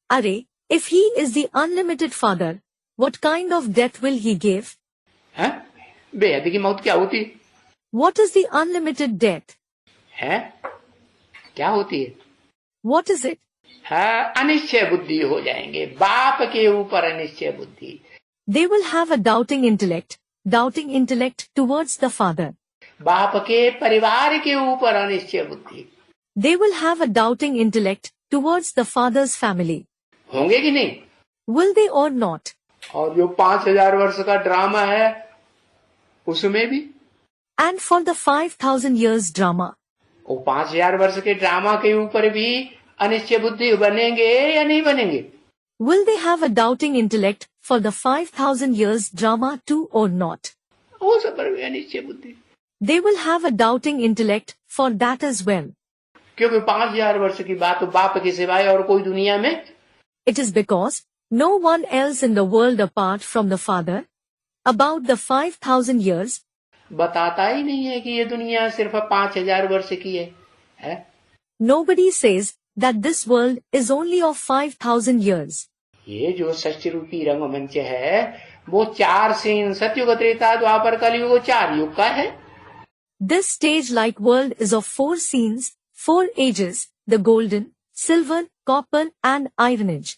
Are, if he is the unlimited father, what kind of death will he give? हैं? बेहद की मौत क्या होती है? What is the unlimited death? हैं? क्या होती है? What is it? हाँ, अनिश्चय बुद्धि हो जाएंगे. बाप के ऊपर अनिश्चय बुद्धि. They will have a doubting intellect towards the father. बाप के परिवार के ऊपर अनिश्चय बुद्धि. They will have a doubting intellect towards the father's family. होंगे कि नहीं? Will they or not? और जो 5000 वर्ष का ड्रामा है उसमें भी. And for the 5,000 years drama, वो 5000 वर्ष के ड्रामा के ऊपर भी अनिश्चय बुद्धि बनेंगे या नहीं बनेंगे? will they have a doubting intellect for the 5,000 years drama too or not? वो सब पर भी अनिश्चय बुद्धि. They will have a doubting intellect for that as well. क्योंकि 5000 वर्ष की बात तो बाप के सिवाय और कोई दुनिया में. It is because no one else in the world apart from the father, about the 5,000 years, बताता ही नहीं है कि ये दुनिया सिर्फ 5000 वर्ष की है? nobody says that this world is only of 5,000 years. ये जो सृष्टि रूपी रंगमंच है वो 4 सीन, सतयुग, त्रेता, द्वापर, कलयुग, 4 युग का है. This stage-like world is of 4 scenes, 4 ages, the golden, silver, copper and iron age.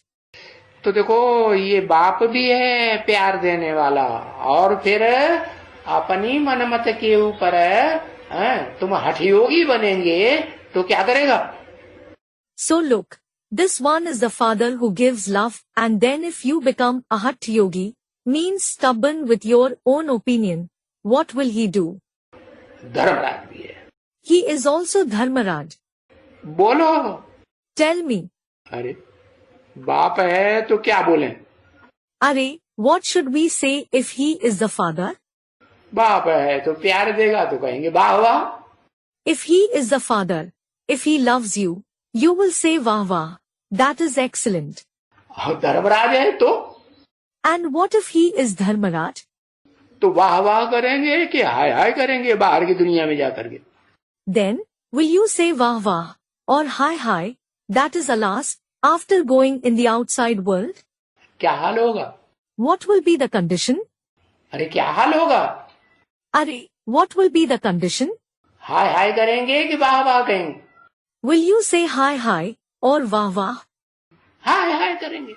तो देखो ये बाप भी है प्यार देने वाला, और फिर अपनी मनमत के ऊपर तुम हठयोगी बनेंगे तो क्या करेगा? So look, this one is the father who gives love, and then if you become a Hatha yogi, means stubborn with your own opinion, what will he do? Dharmaraj भी है. He is also Dharmaraj. बोलो. Tell me. अरे बाप है तो क्या बोलें? Are, what should we say if he is the father? बाप है तो प्यार देगा तो कहेंगे वाह वाह. If he is the father, if he loves you, you will say wah wah, that is excellent. और धर्मराज है तो? And what if he is Dharmaraj? तो वाह वाह करेंगे कि हाय हाय करेंगे बाहर की दुनिया में जाकर के? Then, will you say wah wah or hi hi, that is alas, after going in the outside world? क्या हाल होगा? What will be the condition? अरे क्या हाल होगा? Are, what will be the condition? हाय हाय करेंगे कि वाह वाह कहेंगे? Will you say hi hi or wah wah? हाय हाय करेंगे.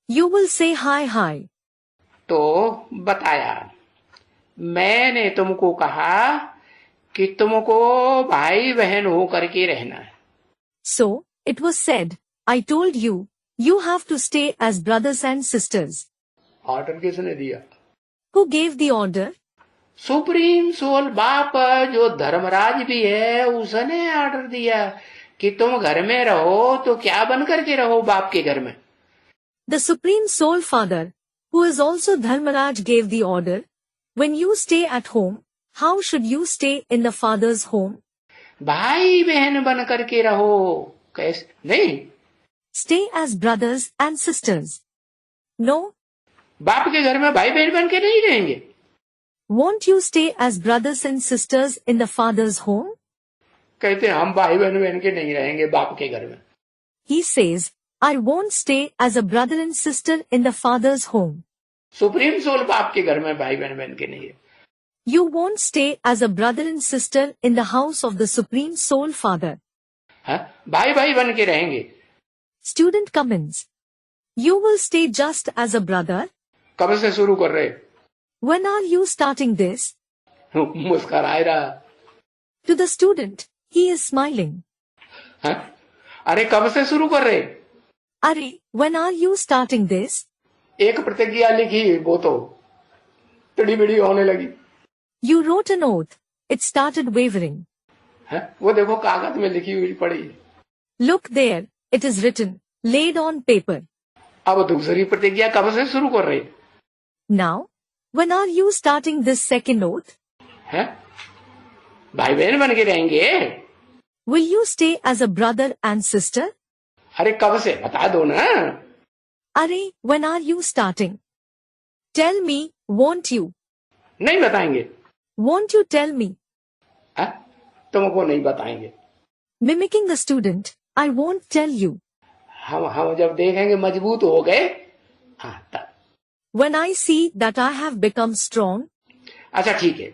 You will say hi hi. तो बताया, मैंने तुमको कहा कि तुमको भाई बहन हो करके रहना है। So, it was said, I told you, you have to stay as brothers and sisters. Order किसने दिया? Who gave the order? Supreme soul बाप जो धर्मराज भी है उसने ऑर्डर दिया कि तुम घर में रहो तो क्या बन करके रहो बाप के घर में। The Supreme Soul Father, who is also Dharmaraj, gave the order, when you stay at home, how should you stay in the Father's home? भाई बहन बन करके रहो। कैसे? नहीं, Stay as brothers and sisters. No, बाप के घर में भाई बहन बन के नहीं रहेंगे। won't you stay as brothers and sisters in the Father's home? कहते हम भाई बहन बन के नहीं रहेंगे बाप के घर में। He says, I won't stay as a brother and sister in the Father's home. Supreme soul बाप के घर में भाई बहन बन के नहीं है। You won't stay as a brother and sister in the house of the Supreme Soul Father. हाँ? भाई भाई बन के रहेंगे। Student comments. You will stay just as a brother. कब से शुरू कर रहे? When are you starting this? मुस्कुराए रहा। To the student, he is smiling. हाँ? अरे कब से शुरू कर रहे? Are, when are you starting this? एक प्रतिज्ञा लिखी वो तो टिड़ी बिड़ी होने लगी। You wrote an oath. It started wavering. हाँ? वो देखो कागज में लिखी हुई पड़ी। Look there, it is written, laid on paper. अब दूसरी प्रतिज्ञा कब से शुरू कर रहे? Now, when are you starting this second oath? हाँ? भाई बहन बन के रहेंगे। Will you stay as a brother and sister? अरे कब से बता दो ना। Are, when are you starting? Tell me, won't you? नहीं बताएंगे। Won't you tell me? हाँ? तुमको नहीं बताएंगे। Mimicking the student, I won't tell you. हम जब देखेंगे मजबूत हो गए, हाँ तब। When I see that I have become strong. अच्छा ठीक है।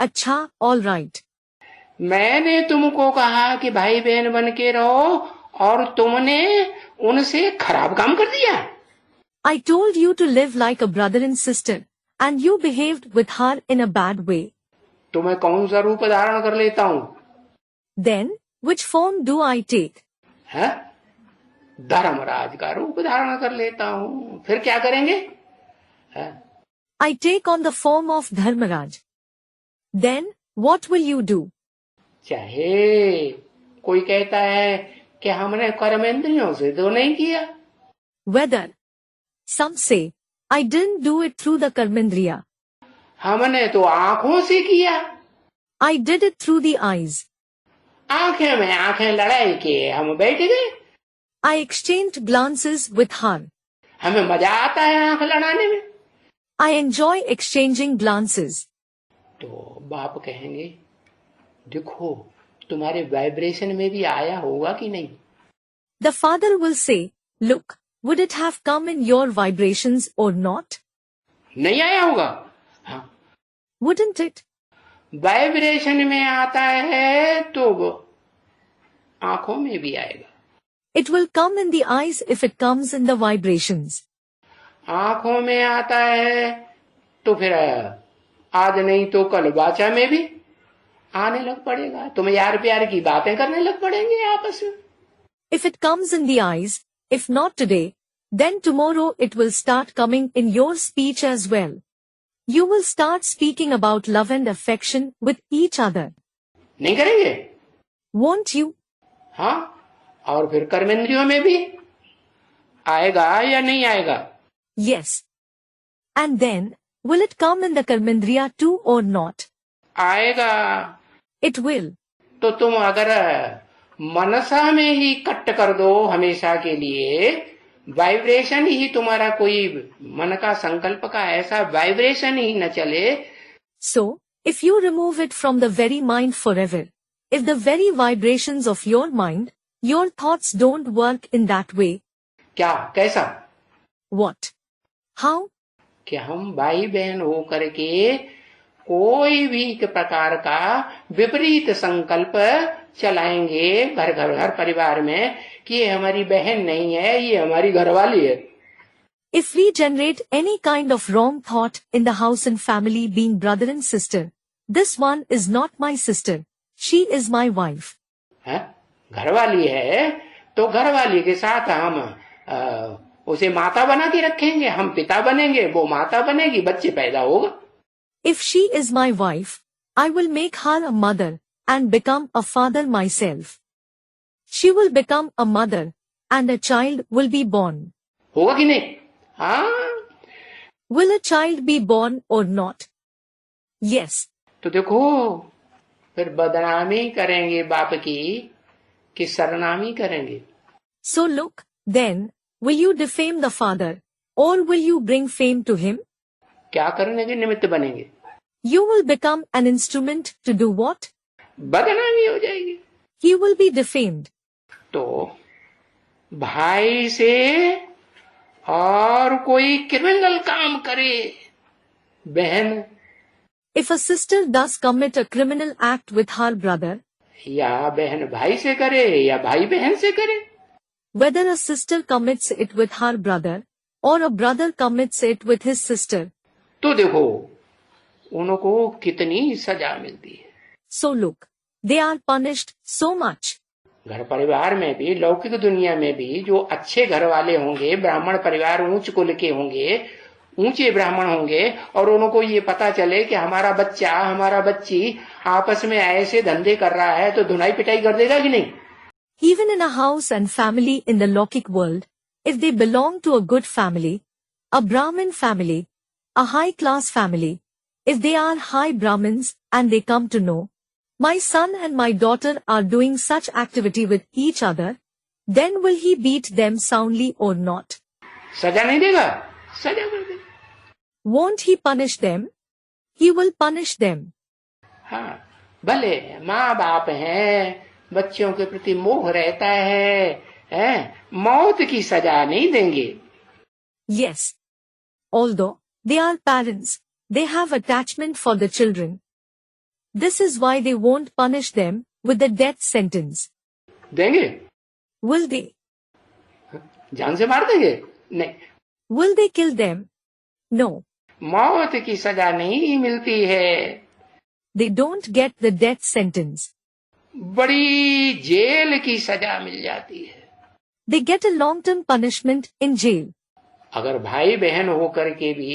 अच्छा, all right. मैंने तुमको कहा कि भाई बहन बन के रहो और तुमने उनसे खराब काम कर दिया। I told you to live like a brother and sister, and you behaved with her in a bad way. तो मैं कौन सा रूप धारण कर लेता हूँ? Then, which form do I take? है? धर्मराज का रूप धारण कर लेता हूँ। फिर क्या करेंगे? है? I take on the form of Dharmaraj. Then, what will you do? चाहे कोई कहता है कि हमने कर्मेंद्रियों से तो नहीं किया। Whether. Some say, I didn't do it through the Karmendriya. हमने तो आंखों से किया। I did it through the eyes. आंखें में आंखें लड़ाई के हम बैठ गए। I exchanged glances with her. हमें मजा आता है आंख लड़ाने में। I enjoy exchanging glances. तो बाप कहेंगे, देखो तुम्हारे वाइब्रेशन में भी आया होगा कि नहीं? The father will say, look, would it have come in your vibrations or not? नहीं आया होगा। हाँ, Wouldn't it? वाइब्रेशन में आता है तो आंखों में भी आएगा। It will come in the eyes if it comes in the vibrations. आंखों में आता है तो फिर आज नहीं तो कल वाचा में भी आने लग पड़ेगा। तुम यार प्यार की बातें करने लग पड़ेंगे आपस में। If it comes in the eyes, if not today, then tomorrow it will start coming in your speech as well. You will start speaking about love and affection with each other. नहीं करेंगे? Won't you? हाँ, और फिर कर्मेंद्रियों में भी आएगा या नहीं आएगा? Yes. And then, will it come in the Karmendriya too or not? आएगा। It will. तो तुम अगर मनसा में ही कट कर दो हमेशा के लिए, वाइब्रेशन ही तुम्हारा कोई मन का संकल्प का ऐसा वाइब्रेशन ही न चले। So, if you remove it from the very mind forever, if the very vibrations of your mind, your thoughts don't work in that way. क्या? कैसा? What? How? कि हम भाई बहन हो करके कोई भी प्रकार का विपरीत संकल्प चलाएंगे घर परिवार में कि ये हमारी बहन नहीं है, ये हमारी घरवाली है। If we generate any kind of wrong thought in the house and family being brother and sister, This one is not my sister. She is my wife. है घरवाली है तो घरवाली के साथ हम उसे माता बना के रखेंगे, हम पिता बनेंगे, वो माता बनेगी, बच्चे पैदा होगा। If she is my wife, I will make her a mother and become a father myself. She will become a mother and a child will be born. होगा कि नहीं? हाँ। Will a child be born or not? Yes. तो देखो फिर बदनामी करेंगे बाप की कि सरनामी करेंगे। So look, then, will you defame the father or will you bring fame to him? क्या करने के निमित्त बनेंगे? You will become an instrument to do what? बदनामी हो जाएगी। He will be defamed. तो भाई से और कोई क्रिमिनल काम करे बहन, If a sister does commit a criminal act with her brother, या बहन भाई से करे या भाई बहन से करे, whether a sister commits it with her brother or a brother commits it with his sister, तो देखो उनको कितनी सजा मिलती है। so look, they are punished so much. घर परिवार में भी, लौकिक दुनिया में भी जो अच्छे घर वाले होंगे, ब्राह्मण परिवार उच्च कुल के होंगे, ऊंचे ब्राह्मण होंगे, और उनको ये पता चले कि हमारा बच्चा, हमारा बच्ची आपस में ऐसे धंधे कर रहा है, तो धुनाई पिटाई कर देगा कि नहीं? Even in a house and family in the Lokik world, if they belong to a good family, a Brahmin family, a high-class family, if they are high Brahmins and they come to know, my son and my daughter are doing such activity with each other, then will he beat them soundly or not? सजा नहीं देगा? सजा कर देगा। Won't he punish them? He will punish them. हाँ, भले माँ बाप हैं, बच्चों के प्रति मोह रहता है, मौत की सजा नहीं देंगे। Yes. Although they are parents, they have attachment for the children. This is why they won't punish them with the death sentence. देंगे? Will they? जान से मार देंगे? नहीं। Will they kill them? No. मौत की सजा नहीं मिलती है। They don't get the death sentence. बड़ी जेल की सजा मिल जाती है। They get a long-term punishment in jail. अगर भाई बहन होकर के भी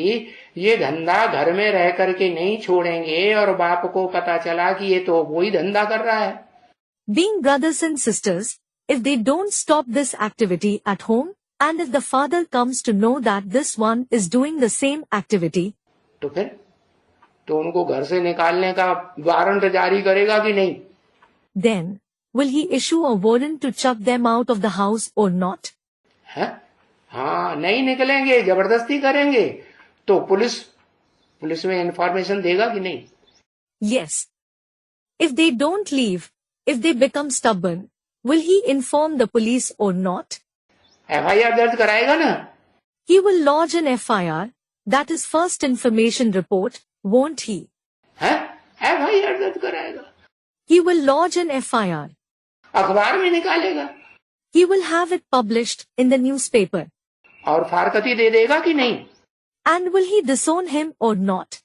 ये धंधा घर में रह करके नहीं छोड़ेंगे और बाप को पता चला कि ये तो वही धंधा कर रहा है, Being brothers and sisters, if they don't stop this activity at home, and if the father comes to know that this one is doing the same activity, तो फिर तो उनको घर से निकालने का वारंट जारी करेगा कि नहीं? then will he issue a warrant to chuck them out of the house or not? है? हाँ, नहीं निकलेंगे, जबरदस्ती करेंगे, तो पुलिस में इंफॉर्मेशन देगा कि नहीं? Yes. If they don't leave, if they become stubborn, will he inform the police or not? FIR दर्ज कराएगा ना? He will lodge an FIR, that is first information report, won't he? है? FIR दर्ज कराएगा। He will lodge an FIR. अखबार में निकालेगा। He will have it published in the newspaper. और फारकती दे देगा कि नहीं? And will he disown him or not?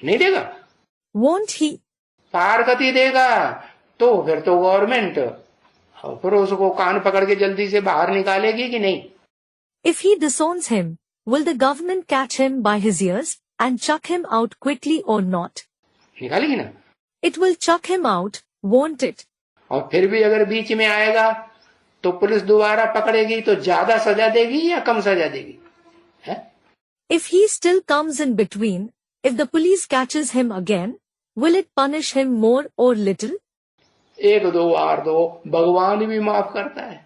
नहीं देगा। Won't he? फारकती देगा तो फिर तो गवर्नमेंट फिर उसको कान पकड़ के जल्दी से बाहर निकालेगी कि नहीं? If he disowns him, will the government catch him by his ears and chuck him out quickly or not? निकालेगी ना? It will chuck him out, won't it? और फिर भी अगर बीच में आएगा तो पुलिस दोबारा पकड़ेगी तो ज्यादा सजा देगी या कम सजा देगी? है? If he still comes in between, if the police catches him again, will it punish him more or little? एक दो बार दो, भगवान भी माफ करता है।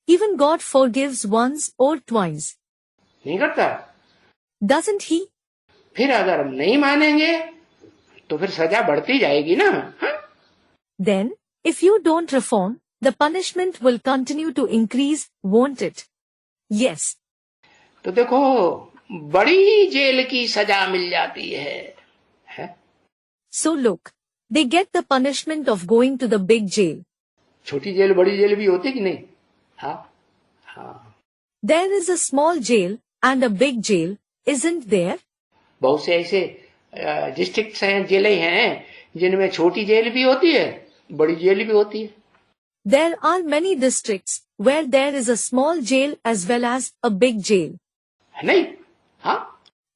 Even God forgives once or twice. नहीं करता? Doesn't he? फिर अगर हम नहीं मानेंगे तो फिर सजा बढ़ती जाएगी ना? हा? Then, if you don't reform, the punishment will continue to increase, won't it? Yes. तो देखो बड़ी जेल की सजा मिल जाती है? So look, they get the punishment of going to the big jail. छोटी जेल बड़ी जेल भी होती कि नहीं? हाँ, हाँ। There is a small jail and a big jail, isn't there? बहुत से ऐसे डिस्ट्रिक्ट हैं, जेलें हैं जिनमें छोटी जेल भी होती है, बड़ी जेल भी होती है। There are many districts where there is a small jail as well as a big jail. है नहीं? हाँ।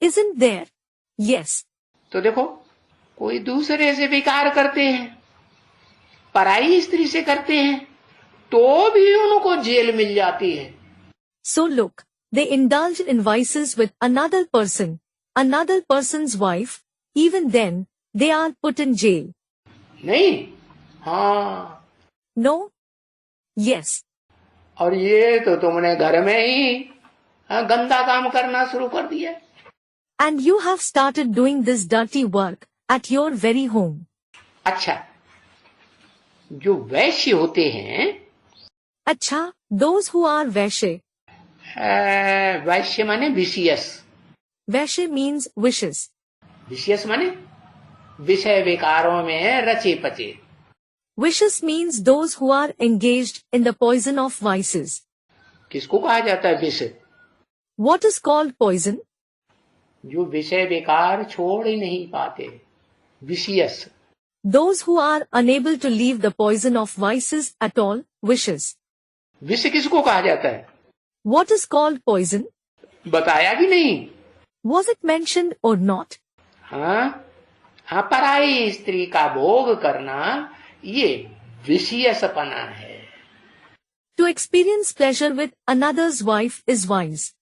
Isn't there? Yes. तो देखो, कोई दूसरे से विकार करते हैं, पराई स्त्री से करते हैं, तो भी उनको जेल मिल जाती है। So look, they indulge in vices with another person's wife, even then, they are put in jail. नहीं? हाँ। No? Yes. और ये तो तुमने घर में ही गंदा काम करना शुरू कर दिया। And you have started doing this dirty work at your very home. अच्छा, जो वैश्य होते हैं, अच्छा, those who are वैश्य. वैश्य माने विशियस। वैश्य means wishes. विशियस माने विषय विकारों में रचे पचे। Vicious means those who are engaged in the poison of vices. किसको कहा जाता है विष? What is called poison? जो विषय विकार छोड़ ही नहीं पाते, vicious. Those who are unable to leave the poison of vices at all, wishes. विष किसको कहा जाता है? What is called poison? बताया कि नहीं? Was it mentioned or not? हाँ, हाँ, पराई स्त्री का भोग करना ये विषयसपना है। To experience pleasure with another's wife is wise.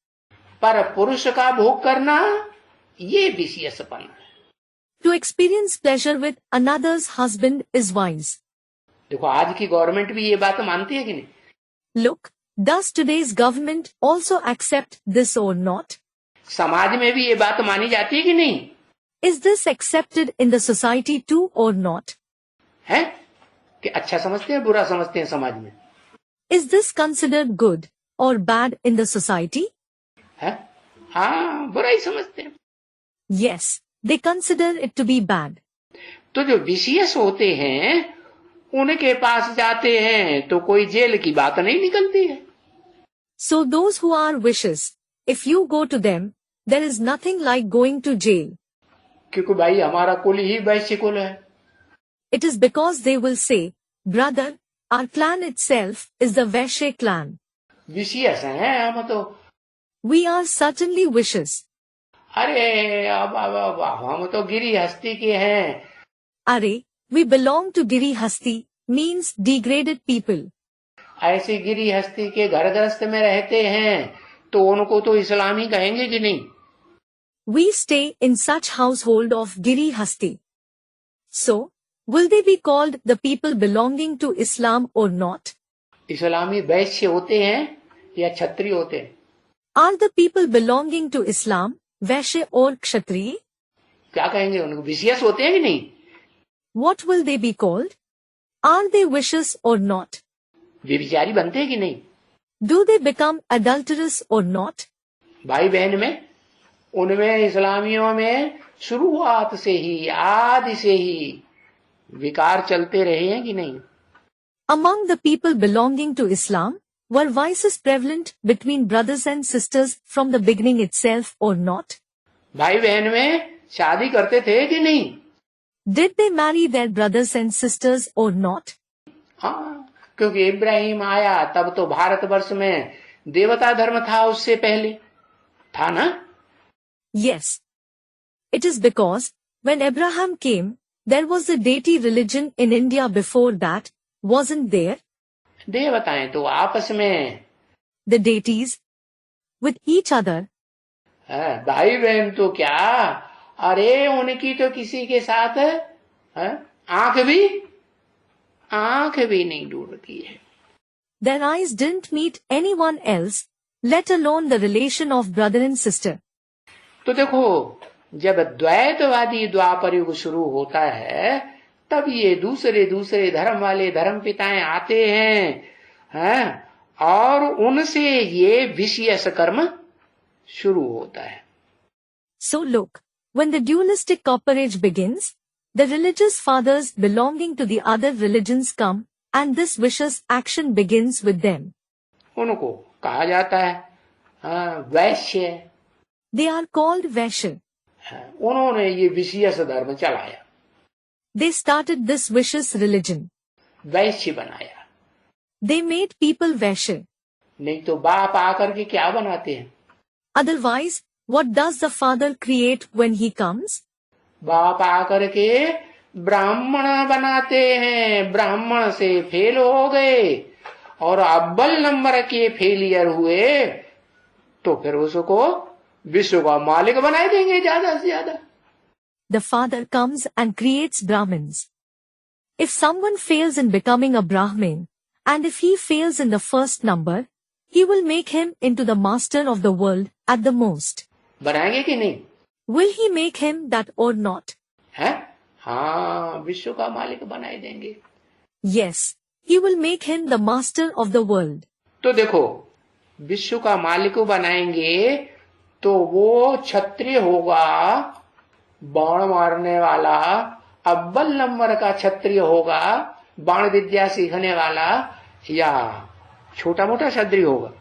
पर पुरुष का भोग करना ये विषयसपना है। To experience pleasure with another's husband is wise. देखो, आज की गवर्नमेंट भी ये बात मानती है कि नहीं? Look, does today's government also accept this or not? समाज में भी ये बात मानी जाती है कि नहीं? Is this accepted in the society too or not? है कि अच्छा समझते हैं, बुरा समझते हैं समाज में? Is this considered good or bad in the society? है? हाँ, बुरा ही समझते हैं। Yes, they consider it to be bad. तो जो विशियस होते हैं, उनके पास जाते हैं तो कोई जेल की बात नहीं निकलती है। So those who are vicious, if you go to them, there is nothing like going to jail. क्योंकि भाई हमारा कुल ही वैश्य कुल है। It is because they will say, brother, our clan itself is the Vaishya clan. Vicious हैं हम तो। We are certainly vicious. अरे अब हम तो गिरी हस्ती के हैं। Are, we belong to Giri Hasti, means degraded people. ऐसे गिरी हस्ती के घर गृहस्थ में रहते हैं तो उनको तो इस्लामी कहेंगे कि नहीं? We stay in such household of Giri Hasti. So, will they be called the people belonging to Islam or not? इस्लामी वैश्य होते हैं या क्षत्रिय होते हैं? Are the people belonging to Islam, Vaishya or Kshatriya? क्या कहेंगे उनको? विशियस होते हैं कि नहीं? What will they be called? Are they vicious or not? व्यभिचारी बनते हैं कि नहीं? Do they become adulterous or not? भाई बहन में, उनमें इस्लामियों में शुरुआत से ही, आदि से ही विकार चलते रहे हैं कि नहीं? Among the people belonging to Islam, were vices prevalent between brothers and sisters from the beginning itself or not? भाई बहन में शादी करते थे कि नहीं? Did they marry their brothers and sisters or not? हाँ, क्योंकि इब्राहिम आया तब तो भारतवर्ष में देवता धर्म था, उससे पहले था ना? Yes. It is because, when Abraham came, there was a deity religion in India before that, wasn't there? देवताएं तो आपस में, The deities, with each other. भाई बहन तो क्या, अरे उनकी तो किसी के साथ आंख भी नहीं जुड़ती है। Their eyes didn't meet anyone else, let alone the relation of brother and sister. तो देखो, जब द्वैतवादी द्वापर युग शुरू होता है, तब ये दूसरे धर्म वाले धर्म पिताएं आते हैं, और उनसे ये विषयस कर्म शुरू होता है। So look, when the dualistic copper age begins, the religious fathers belonging to the other religions come, and this vicious action begins with them. उनको कहा जाता है वैश्य। They are called Vaishya. उन्होंने ये विषयस धर्म चलाया। they started this vicious religion. वैश्य बनाया, They made people Vaishya. नहीं तो बाप आकर के क्या बनाते हैं? Otherwise, what does the father create when he comes? बाप आकर के ब्राह्मण बनाते हैं, ब्राह्मण से फेल हो गए और अव्वल नंबर के फेलियर हुए तो फिर उसको विश्व का मालिक बना देंगे ज्यादा से ज्यादा. The father comes and creates Brahmins. If someone fails in becoming a Brahmin, and if he fails in the first number, he will make him into the master of the world at the most. बनाएंगे कि नहीं? Will he make him that or not? है? हाँ, विश्व का मालिक बनाए देंगे. Yes, he will make him the master of the world. तो देखो, विश्व का मालिक बनाएंगे तो वो क्षत्रिय होगा, बाण मारने वाला, अव्वल नंबर का क्षत्रिय होगा, बाण विद्या सीखने वाला, या छोटा मोटा क्षत्रिय होगा.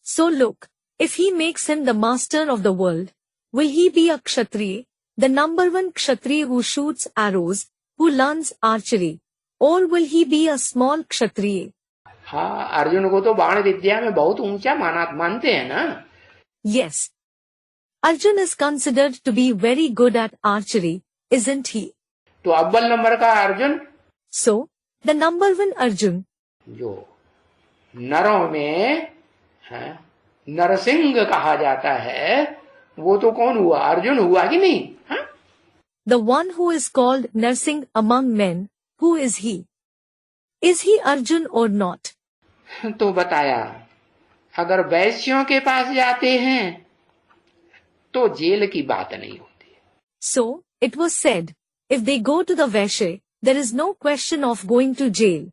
So look, if he makes him the master of the world, will he be a Kshatriya, the number one Kshatriya who shoots arrows, who learns archery, or will he be a small Kshatriya? हाँ, अर्जुन को तो बाण विद्या में बहुत ऊंचा मानते हैं ना. Yes. Arjun is considered to be very good at archery, isn't he? तो अव्वल नंबर का Arjun, So, the number one Arjun, जो नरों में नरसिंह कहा जाता है, वो तो कौन हुआ? अर्जुन हुआ कि नहीं? हाँ? the one who is called Narsingh among men, who is he? Is he Arjun or not? तो बताया, अगर वैश्यों के पास जाते हैं तो जेल की बात नहीं होती. So, it was said, if they go to the Vaishya, there is no question of going to jail.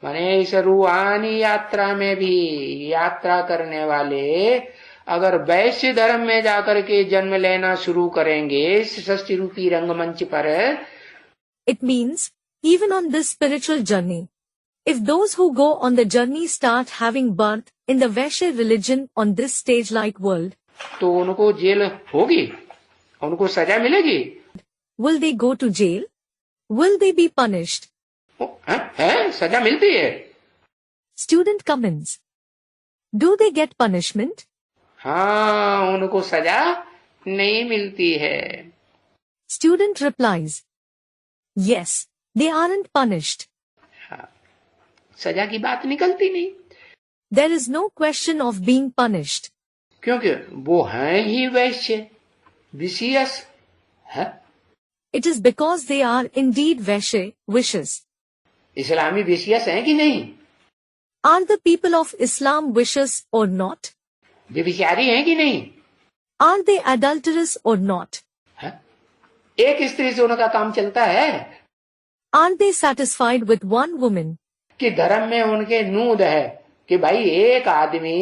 माने इस रूहानी यात्रा में भी यात्रा करने वाले अगर वैश्य धर्म में जाकर के जन्म लेना शुरू करेंगे इस षष्ठी रूपी रंगमंच पर, It means, even on this spiritual journey, if those who go on the journey start having birth in the Vaishya religion on this stage-like world, तो उनको जेल होगी, उनको सजा मिलेगी. will they go to jail? Will they be punished? है, सजा मिलती है. Student comments. Do they get punishment? हाँ, उनको सजा नहीं मिलती है. Student replies, yes, they aren't punished. हाँ, सजा की बात निकलती नहीं. There is no question of being punished. क्योंकि वो हैं ही वैश्य, विशियस है. It is because they are indeed Vaishya, vicious. Islami vicious हैं कि नहीं? Are the people of Islam vicious or not? व्यभिचारी हैं कि नहीं? Are they adulterous or not? है? एक स्त्री से उनका काम चलता है Are they satisfied with one woman? कि धर्म में उनके नूद है कि भाई एक आदमी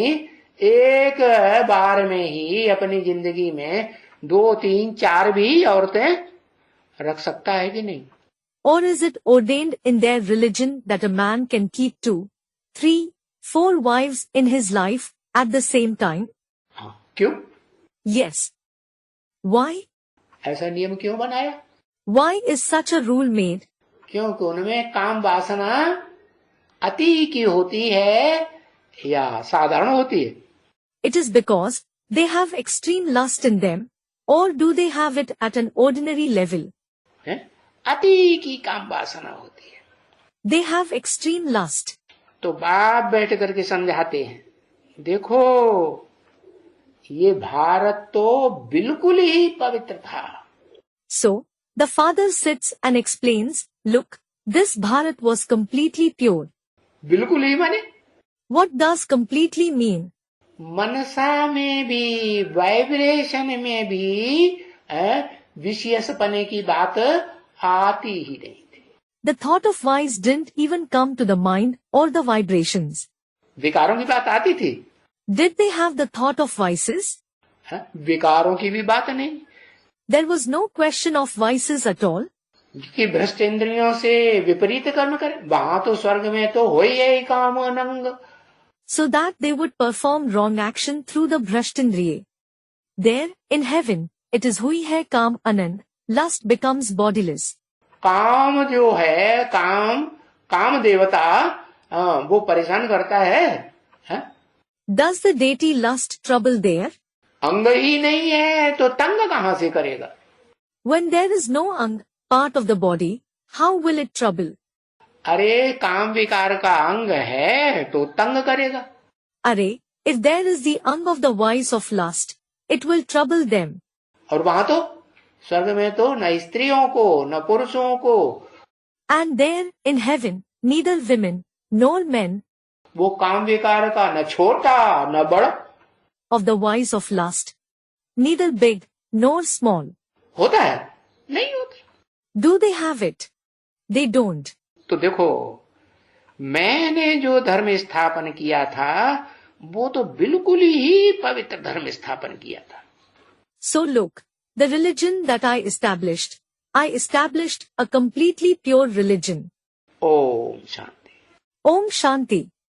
एक बार में ही अपनी जिंदगी में 2, 3, 4 भी औरतें रख सकता है कि नहीं? Or is it ordained in their religion that a man can keep 2, 3, 4 wives in his life at the same time? हाँ, क्यों? Yes. Why? ऐसा नियम क्यों बनाया? Why is such a rule made? क्योंकि उनमें काम वासना अति की होती है या साधारण होती है? It is because they have extreme lust in them, or do they have it at an ordinary level? है? अति की काम वासना होती है. They have extreme lust. तो बाप बैठ करके समझाते हैं, देखो ये भारत तो बिल्कुल ही पवित्र था. So, the father sits and explains, look, this Bharat was completely pure. बिल्कुल ही माने What does completely mean? मनसा में भी, वाइब्रेशन में भी विशेषपने की बात आती ही नहीं थी. The thought of vice didn't even come to the mind or the vibrations. विकारों की बात आती थी. Did they have the thought of vices? विकारों की भी बात नहीं. There was no question of vices at all. कि भ्रष्ट इंद्रियों से विपरीत कर्म करे, वहां तो स्वर्ग में तो हो ही काम अनंग. So that they would perform wrong action through the Bhrashtindriya. There, in heaven, it is hui hai kaam anand, lust becomes bodiless. काम जो है, काम देवता वो परेशान करता है? Does the deity lust trouble there? अंग ही नहीं है तो तंग कहां से करेगा? When there is no ang, part of the body, how will it trouble? अरे काम विकार का अंग है तो तंग करेगा। Array, if there is the ang of the vice of lust, it will trouble them. और वहां तो स्वर्ग में तो न स्त्रियों को न पुरुषों को, And there, in heaven, neither women nor men वो काम विकार का न छोटा न बड़ा of the vice of lust, neither big nor small. होता है? नहीं होता। Do they have it? They don't. तो देखो, मैंने जो धर्म स्थापन किया था वो तो बिल्कुल ही पवित्र धर्म स्थापन किया था। So look, the religion that I established a completely pure religion. Om Shanti. Om Shanti.